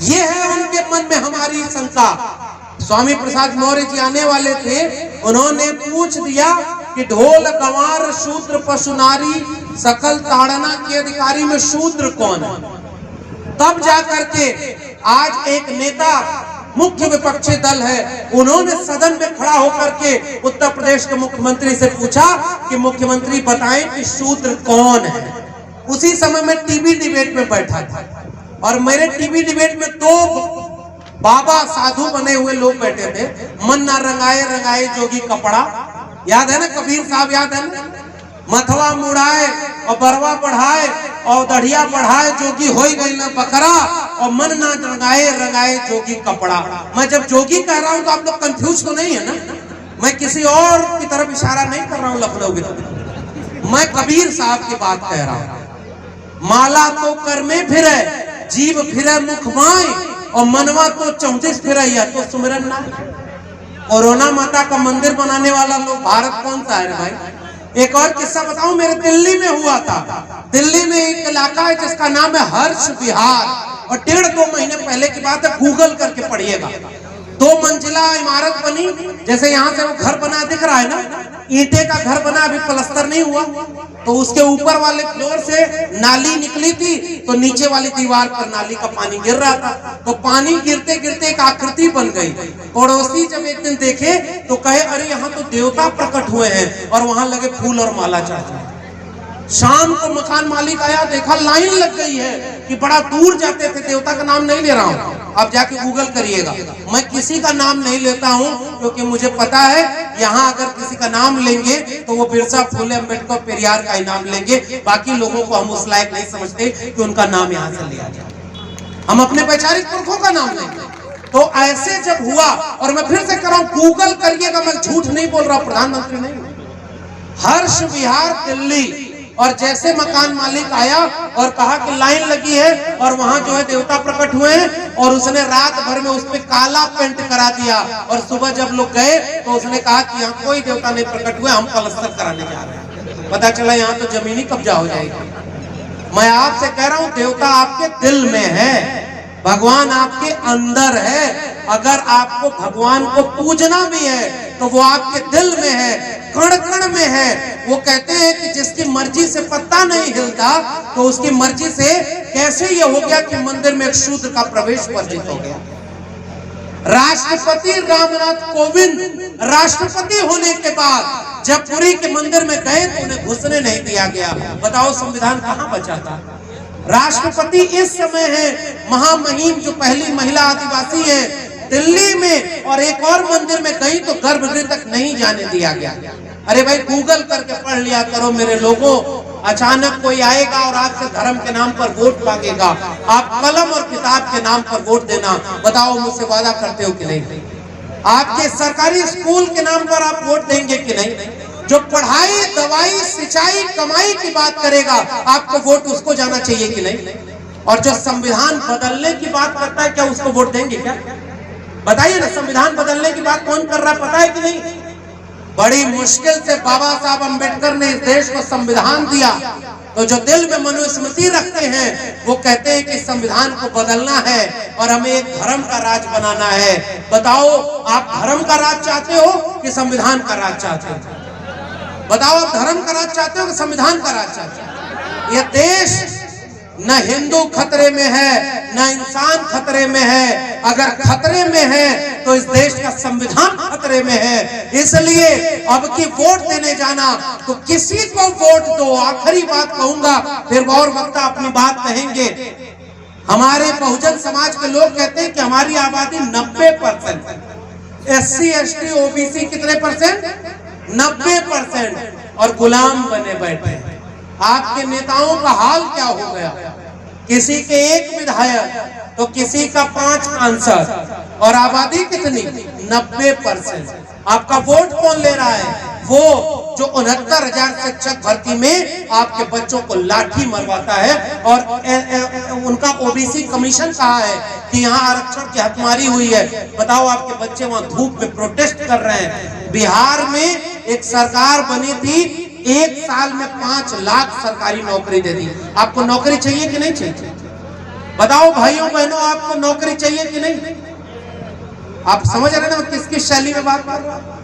ये है उनके मन में हमारी शंका। स्वामी प्रसाद मौर्य जी आने वाले थे, उन्होंने पूछ दिया कि ढोल गंवार शूद्र पशु नारी सकल ताड़ना के अधिकारी में शूद्र कौन है? तब जाकर के आज एक नेता, मुख्य विपक्षी दल है, उन्होंने सदन में खड़ा होकर के उत्तर प्रदेश के मुख्यमंत्री से पूछा कि मुख्यमंत्री बताएं कि शूद्र कौन है। उसी समय मैं टीवी डिबेट में बैठा था, और मेरे टीवी डिबेट में 2 बाबा साधु बने हुए लोग बैठे थे। मन ना रंगाए रंगाए जोगी कपड़ा, याद है ना? कबीर साहब याद है ना? मथवा मुड़ाए और बरवा बढ़ाए और दढ़िया बढ़ाए, जोगी हो गई ना बकरा, और मन ना रंगाए रंगाए जोगी कपड़ा। मैं जब जोगी कह रहा हूं तो आप लोग कंफ्यूज तो नहीं है ना? मैं किसी और की तरफ इशारा नहीं कर रहा हूं लखनऊ की तरफ, मैं कबीर साहब की बात कह रहा हूं। माला तो कर में फिरे, जीव फिरे मुख माए, और मनवा तो 34 फिरे, या तो सुमिरन ना। कोरोना माता का मंदिर बनाने वाला लोग भारत कौन सा है भाई? एक और किस्सा बताऊं, मेरे दिल्ली में हुआ था। दिल्ली में एक इलाका है जिसका नाम है हर्ष विहार, और 1.5-2 महीने पहले की बात है, गूगल करके पढ़िएगा। 2 मंजिला इमारत बनी, जैसे यहाँ से वो घर बना दिख रहा है ना, ईंटे का घर बना, अभी प्लास्टर नहीं हुआ। तो उसके ऊपर वाले फ्लोर से नाली निकली थी, तो नीचे वाली दीवार पर नाली का पानी गिर रहा था। तो पानी गिरते गिरते एक आकृति बन गई। पड़ोसी जब एक दिन देखे तो कहे, अरे यहाँ तो देवता प्रकट हुए हैं, और वहां लगे फूल और माला चढ़ाए। शाम को मकान मालिक आया, देखा लाइन लग गई है कि बड़ा दूर जाते थे। देवता का नाम नहीं ले रहा हूँ, आप जाके गूगल करिएगा। मैं किसी का नाम नहीं लेता हूँ, क्योंकि मुझे पता है यहाँ अगर किसी का नाम लेंगे तो वो बिरसा, फुले, अम्बेडकर, पेरियार का ही नाम लेंगे। बाकी लोगों को हम उस लायक नहीं समझते कि उनका नाम यहाँ से लिया जाए। हम अपने वैचारिक पुरखों का नाम लेंगे। तो ऐसे जब हुआ, और मैं फिर से कर रहा हूँ, गूगल करिएगा, मैं झूठ नहीं बोल रहा हूँ, प्रधानमंत्री नहीं। हर्ष विहार दिल्ली, और जैसे मकान मालिक आया और कहा कि लाइन लगी है और वहां जो है देवता प्रकट हुए हैं, और उसने रात भर में उस पे काला पेंट करा दिया, और सुबह जब लोग गए तो उसने कहा कि यहाँ कोई देवता नहीं प्रकट हुए, हम पलस्तर कराने जा रहे हैं। पता चला यहाँ तो जमीनी कब्जा हो जाएगी। मैं आपसे कह रहा हूँ, देवता आपके दिल में है, भगवान आपके अंदर है। अगर आपको भगवान को पूजना भी है तो वो आपके दिल में है, कण कण में है। वो कहते हैं कि जिसकी मर्जी से पत्ता नहीं हिलता, तो उसकी मर्जी से कैसे ये हो गया कि मंदिर में एक शूद्र का प्रवेश वर्जित हो गया। राष्ट्रपति रामनाथ कोविंद राष्ट्रपति होने के बाद जब पुरी के मंदिर में गए तो उन्हें घुसने नहीं दिया गया। बताओ संविधान कहाँ बचा था? राष्ट्रपति इस समय है महामहिम, जो पहली महिला आदिवासी है दिल्ली में, और एक और मंदिर में गई तो गर्भगृह तक नहीं जाने दिया गया। अरे भाई, गूगल करके पढ़ लिया करो मेरे लोगों। अचानक कोई आएगा और आपसे धर्म के नाम पर वोट मांगेगा, आप कलम और किताब के नाम पर वोट देना। बताओ मुझसे वादा करते हो कि नहीं? आपके सरकारी स्कूल के नाम पर आप वोट देंगे कि नहीं? जो पढ़ाई, दवाई, सिंचाई, कमाई की बात करेगा, आपको वोट उसको जाना चाहिए कि नहीं? और जो संविधान बदलने की बात करता है, क्या उसको वोट देंगे क्या? बताइए ना, संविधान बदलने की बात कौन कर रहा है, पता है कि नहीं? बड़ी मुश्किल से बाबा साहब अम्बेडकर ने इस देश को संविधान दिया, तो जो दिल में मनुस्मृति रखते हैं वो कहते हैं कि संविधान को बदलना है और हमें एक धर्म का राज बनाना है। बताओ, आप धर्म का राज चाहते हो कि संविधान का राज चाहते हो? बताओ, आप धर्म का राज चाहते हो कि संविधान का राज चाहते हो? यह देश न हिंदू खतरे में है न इंसान खतरे में है। अगर खतरे में है तो इस देश का संविधान खतरे में है। इसलिए अब की वोट देने जाना तो किसी को वोट दो। आखिरी बात कहूंगा, फिर और वक्ता अपनी बात कहेंगे। हमारे बहुजन समाज के लोग कहते हैं कि हमारी आबादी 90%, SC ST OBC कितने परसेंट? 90%, और गुलाम बने बैठे। आपके नेताओं का हाल क्या हो गया? किसी के 1 विधायक तो किसी का 5 सांसद, और आबादी कितनी? 90%। आपका वोट कौन ले रहा है? वो जो 69,000 शिक्षक भर्ती में आपके बच्चों को लाठी मरवाता है, और उनका OBC कमीशन कहा है कि यहाँ आरक्षण की हकमारी हुई है। बताओ, आपके बच्चे वहां धूप में प्रोटेस्ट कर रहे हैं। बिहार में एक सरकार बनी थी, 1 साल में 5 लाख सरकारी नौकरी दे दी। आपको नौकरी चाहिए कि नहीं चाहिए? बताओ भाइयों बहनों, आपको नौकरी चाहिए कि नहीं? आप समझ रहे ना किसकी शैली में बात कर रहा हूं?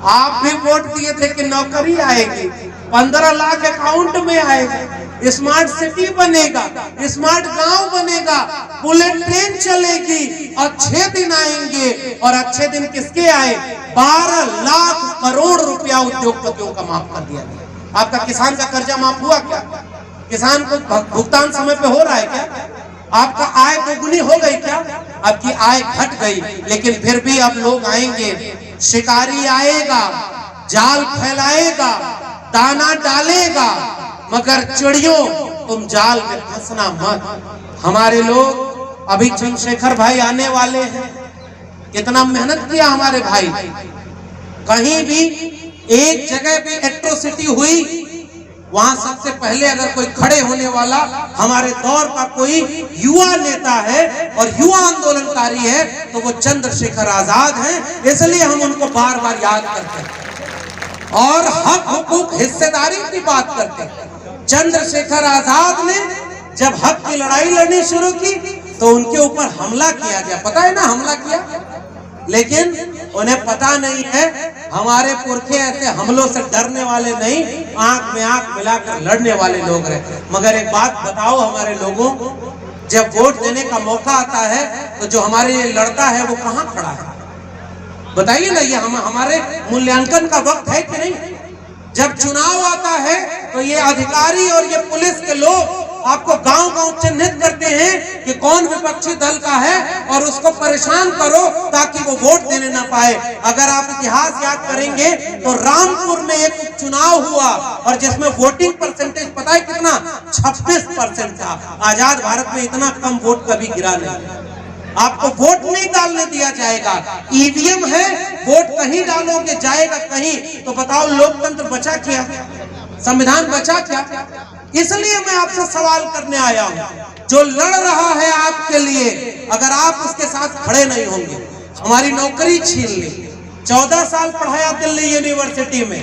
आप भी वोट दिए थे कि नौकरी आएगी, 15 लाख अकाउंट में आएगी, स्मार्ट सिटी बनेगा, स्मार्ट गांव बनेगा, बुलेट ट्रेन चलेगी, अच्छे दिन आएंगे। और अच्छे दिन किसके आए? 12 लाख करोड़ रुपया उद्योगपतियों का माफ कर दिया गया। आपका किसान का कर्जा माफ हुआ क्या? किसान को भुगतान समय पे हो रहा है क्या? आपका आय दोगुनी हो गई क्या? आपकी आय घट गई, लेकिन फिर भी अब लोग आएंगे, शिकारी आएगा, जाल फैलाएगा, दाना डालेगा, मगर चिड़ियों तुम जाल में फंसना मत। हमारे लोग अभी चंद्रशेखर भाई आने वाले हैं, कितना मेहनत किया हमारे भाई। कहीं भी एक जगह पे एट्रोसिटी हुई, वहां सबसे पहले अगर कोई खड़े होने वाला हमारे दौर का कोई युवा नेता है और युवा आंदोलनकारी है तो वो चंद्रशेखर आजाद हैं। इसलिए हम उनको बार बार याद करते हैं और हक हुकूक हिस्सेदारी की बात करते हैं। चंद्रशेखर आजाद ने जब हक की लड़ाई लड़नी शुरू की तो उनके ऊपर हमला किया गया। पता है ना हमला किया, लेकिन उन्हें पता नहीं है हमारे पुरखे ऐसे हमलों से डरने वाले नहीं, आंख में आंख मिलाकर लड़ने वाले लोग रहे। मगर एक बात बताओ हमारे लोगों, जब वोट देने का मौका आता है तो जो हमारे लिए लड़ता है वो कहाँ खड़ा है? बताइए ना, ये हमारे मूल्यांकन का वक्त है कि नहीं? जब चुनाव आता है तो ये अधिकारी और ये पुलिस के लोग आपको गांव गांव चिन्हित करते हैं कि कौन विपक्षी दल का है और उसको परेशान करो ताकि वो वोट देने ना पाए। अगर आप इतिहास याद करेंगे तो रामपुर में एक चुनाव हुआ और जिसमें वोटिंग परसेंटेज पता है कितना? 26% था। आजाद भारत में इतना कम वोट कभी गिरा नहीं। आपको वोट नहीं डालने दिया जाएगा। ईवीएम है, वोट कहीं डालोगे जाएगा कहीं। तो बताओ लोकतंत्र बचा क्या? संविधान बचा क्या? इसलिए मैं आपसे सवाल करने आया हूं, जो लड़ रहा है आपके लिए, अगर आप उसके साथ खड़े नहीं होंगे, हमारी नौकरी छीन ली। 14 साल पढ़ाया दिल्ली यूनिवर्सिटी में,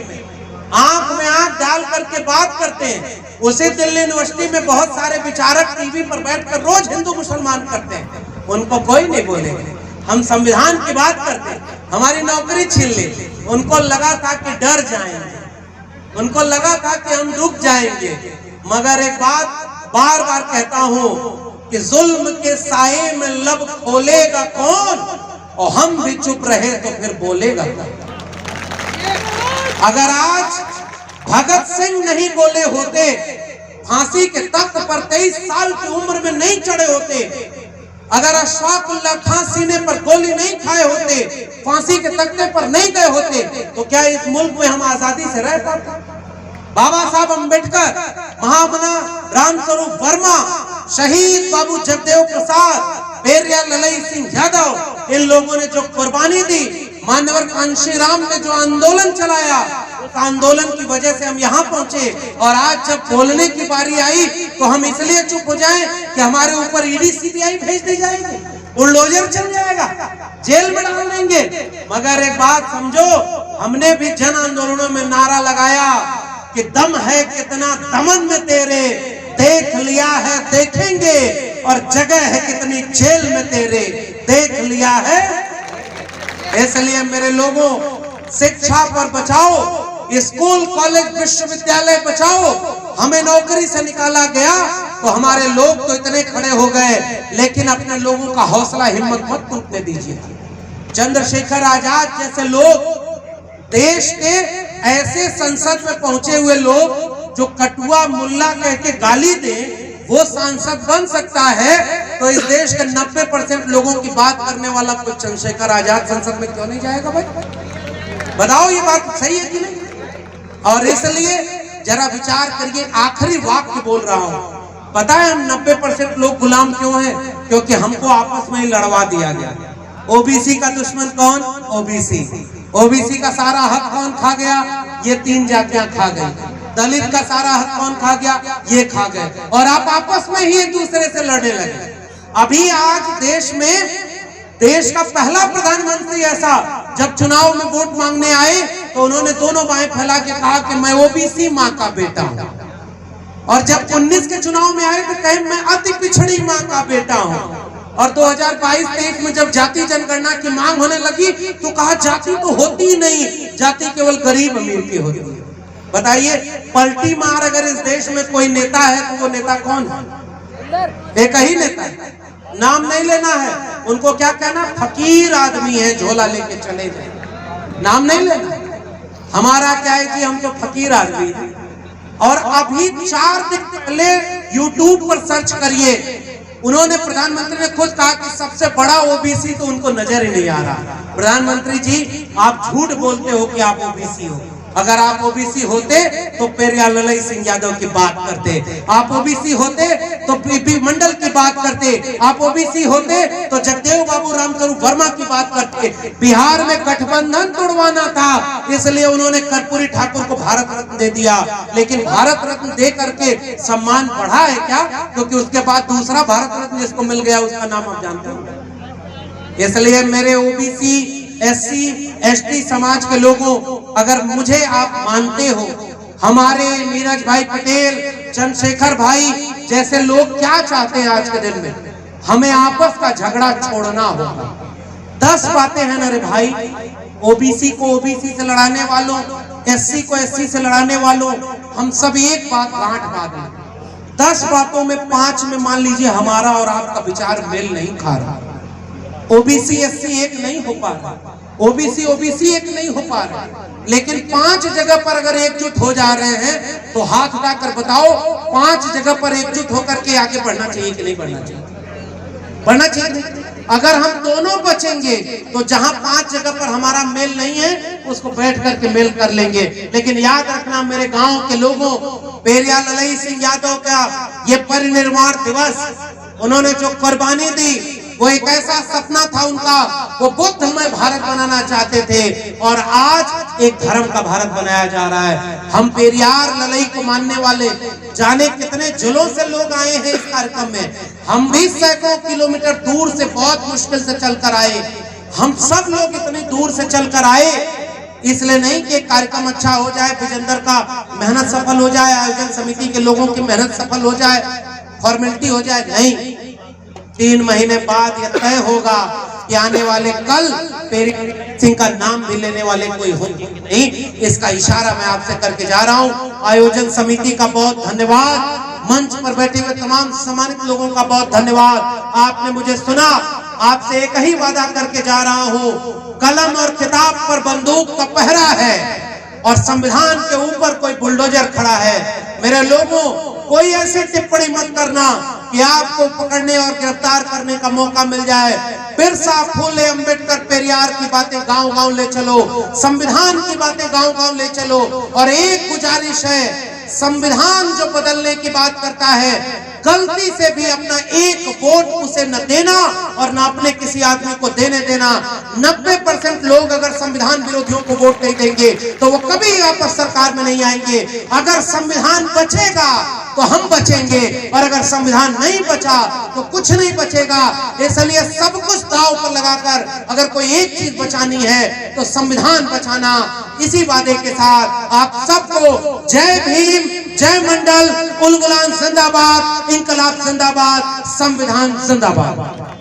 आंख में आंख डाल करके बात करते हैं। उसी दिल्ली यूनिवर्सिटी में बहुत सारे विचारक टीवी पर बैठकर रोज हिंदू मुसलमान करते हैं, उनको कोई नहीं बोलेगा। हम संविधान की बात करते हैं, हमारी नौकरी छीन ली। उनको लगा था कि डर जाएंगे, उनको लगा था कि हम डूब जाएंगे। मगर एक बात बार बार कहता हूं कि जुल्म के साए में लब खोलेगा कौन, और हम भी चुप रहे तो फिर बोलेगा कौन? अगर आज भगत सिंह नहीं बोले होते, फांसी के तख्त पर 23 साल की उम्र में नहीं चढ़े होते, अगर अशफाक उल्लाह खां सीने पर गोली नहीं खाए होते, फांसी के तख्ते पर नहीं गए होते, तो क्या इस मुल्क में हम आजादी से रह पाते? बाबा साहब अम्बेडकर, महामना रामस्वरूप वर्मा, शहीद बाबू जगदेव प्रसाद, पेरिया ललई सिंह यादव, इन लोगों ने जो कुर्बानी दी, मान्यवर कांशीराम ने जो आंदोलन चलाया, उस आंदोलन की वजह से हम यहाँ पहुंचे। और आज जब बोलने की बारी आई तो हम इसलिए चुप हो जाएं कि हमारे ऊपर ईडी सीबीआई भेज दी जाएगी। बुलडोजर चल जाएगा, जेल में डाल देंगे। मगर एक बात समझो, हमने भी जन आंदोलनों में नारा लगाया कि दम है कितना दमन में तेरे, देख लिया है देखेंगे, और जगह है कितनी जेल में तेरे, देख लिया है। इसलिए मेरे लोगों, शिक्षा पर बचाओ, स्कूल कॉलेज विश्वविद्यालय बचाओ। हमें नौकरी से निकाला गया तो हमारे लोग तो इतने खड़े हो गए, लेकिन अपने लोगों का हौसला हिम्मत मत टूटने दीजिए। चंद्रशेखर आजाद जैसे लोग, देश के ऐसे संसद में पहुंचे हुए लोग जो कटुआ मुल्ला कह के गाली दे, वो सांसद बन सकता है, तो इस देश के 90% लोगों की बात करने वाला कोई चंद्रशेखर आजाद संसद में क्यों नहीं जाएगा? भाई बताओ, ये बात सही है कि नहीं? और इसलिए जरा विचार करिए। आखिरी वाक्य बोल रहा हूं, पता है हम 90% लोग गुलाम क्यों हैं? क्योंकि हमको आपस में ही लड़वा दिया गया। ओबीसी का दुश्मन कौन? ओबीसी। ओबीसी का सारा हक कौन खा गया? ये 3 जातियां खा गई। दलित का सारा हक कौन खा गया? ये खा गए। और आप आपस में ही एक दूसरे से लड़ने लगे। अभी आज देश में, देश का पहला प्रधानमंत्री ऐसा, जब चुनाव में वोट मांगने आए तो उन्होंने दोनों बाहें फैला के कहा कि मैं ओबीसी माँ का बेटा हूं। और जब 19 के चुनाव में आए तो कहे मैं अति पिछड़ी माँ का बेटा हूं। और 2022-23 में जब जाति जनगणना की मांग होने लगी तो कहा जाति तो होती ही नहीं, जाति केवल गरीब अमीर की होती है। बताइए, पलटी मार अगर इस देश में कोई नेता है तो वो नेता कौन है? एक ही नेता है, नाम नहीं लेना है। उनको क्या कहना? फकीर आदमी है, झोला लेके चले जाए, नाम नहीं लेना। हमारा क्या है कि हम तो फकीर आदमी हैं। और अभी 4 दिन पहले YouTube पर सर्च करिए, उन्होंने, प्रधानमंत्री ने खुद कहा कि सबसे बड़ा ओबीसी तो उनको नजर ही नहीं आ रहा। प्रधानमंत्री जी, आप झूठ बोलते हो कि आप ओबीसी हो। अगर आप ओबीसी होते तो पेरियार ललई सिंह यादव की बात करते, आप ओबीसी होते तो पीपी मंडल की बात करते, आप ओबीसी होते तो जगदेव बाबू रामचंद्र वर्मा की बात करते। बिहार में गठबंधन तोड़वाना था, इसलिए उन्होंने कर्पूरी ठाकुर को भारत रत्न दे दिया। लेकिन भारत रत्न दे करके सम्मान बढ़ा है क्या? क्योंकि उसके बाद दूसरा भारत रत्न जिसको मिल गया उसका नाम आप जानते हो। इसलिए मेरे ओबीसी, एससी, एसटी समाज के लोगों, अगर मुझे आप मानते हो, हमारे नीरज भाई पटेल, चंद्रशेखर भाई जैसे लोग क्या चाहते हैं आज के दिन में? हमें आपस का झगड़ा छोड़ना होगा। 10 बातें हैं ना रे भाई, ओबीसी को ओबीसी से लड़ाने वालों, एससी को एससी से लड़ाने वालों, हम सब एक बात गांठ बात है। 10 बातों में 5 में मान लीजिए हमारा और आपका विचार मेल नहीं खा रहा। ओबीसी एससी एक नहीं हो पा रहा, ओबीसी ओबीसी एक नहीं हो पा रहा, लेकिन 5 जगह पर अगर एकजुट हो जा रहे हैं तो हाथ उठाकर बताओ, 5 जगह पर एकजुट होकर के आगे बढ़ना चाहिए कि नहीं बढ़ना चाहिए? बढ़ना चाहिए। अगर हम दोनों बचेंगे तो जहां 5 जगह पर हमारा मेल नहीं है उसको बैठ करके मेल कर लेंगे। लेकिन याद रखना मेरे गांव के लोगों, पेरियार ललई सिंह यादव का ये परिनिर्वाण दिवस, उन्होंने जो कुर्बानी दी, वो एक ऐसा सपना था उनका, वो बुद्धमय भारत बनाना चाहते थे और आज एक धर्म का भारत बनाया जा रहा है। हम पेरियार ललई को मानने वाले जाने कितने जिलों से लोग आए हैं इस कार्यक्रम में। हम भी सैकड़ों किलोमीटर दूर से बहुत मुश्किल से चलकर आए। हम सब लोग इतनी दूर से चलकर आए इसलिए नहीं कि कार्यक्रम अच्छा हो जाए, विजेंद्र का मेहनत सफल हो जाए, आयोजन समिति के लोगों की मेहनत सफल हो जाए, फॉर्मेलिटी हो जाए, नहीं। 3 महीने बाद यह तय होगा कि आने वाले कल पेरियार सिंह का नाम भी लेने वाले कोई होंगे नहीं। इसका इशारा मैं आपसे करके जा रहा हूं। आयोजन समिति का बहुत धन्यवाद, मंच पर बैठे हुए तमाम सम्मानित लोगों का बहुत धन्यवाद। आपने मुझे सुना, आपसे एक ही वादा करके जा रहा हूं, कलम और किताब पर बंदूक का पहरा है और संविधान के ऊपर कोई बुलडोजर खड़ा है। मेरे लोगों, कोई ऐसी टिप्पणी मत करना कि आपको पकड़ने और गिरफ्तार करने का मौका मिल जाए। बिरसा, फूले, अंबेडकर, पेरियार की बातें गांव-गांव ले चलो, संविधान की बातें गांव-गांव ले चलो। और एक गुजारिश है, संविधान जो बदलने की बात करता है, गलती से भी अपना एक वोट उसे न देना और न अपने किसी आदमी को देने देना। 90% लोग अगर संविधान विरोधियों को वोट नहीं देंगे तो वो कभी वापस सरकार में नहीं आएंगे। अगर संविधान बचेगा तो हम बचेंगे, और अगर संविधान नहीं बचा तो कुछ नहीं बचेगा। इसलिए सब कुछ दांव पर लगाकर अगर कोई एक चीज बचानी है तो संविधान बचाना। इसी वादे के साथ आप सबको जय भीम, जय मंडल, उल गुलाम जिंदाबाद, इनकलाब जिंदाबाद, संविधान जिंदाबाद।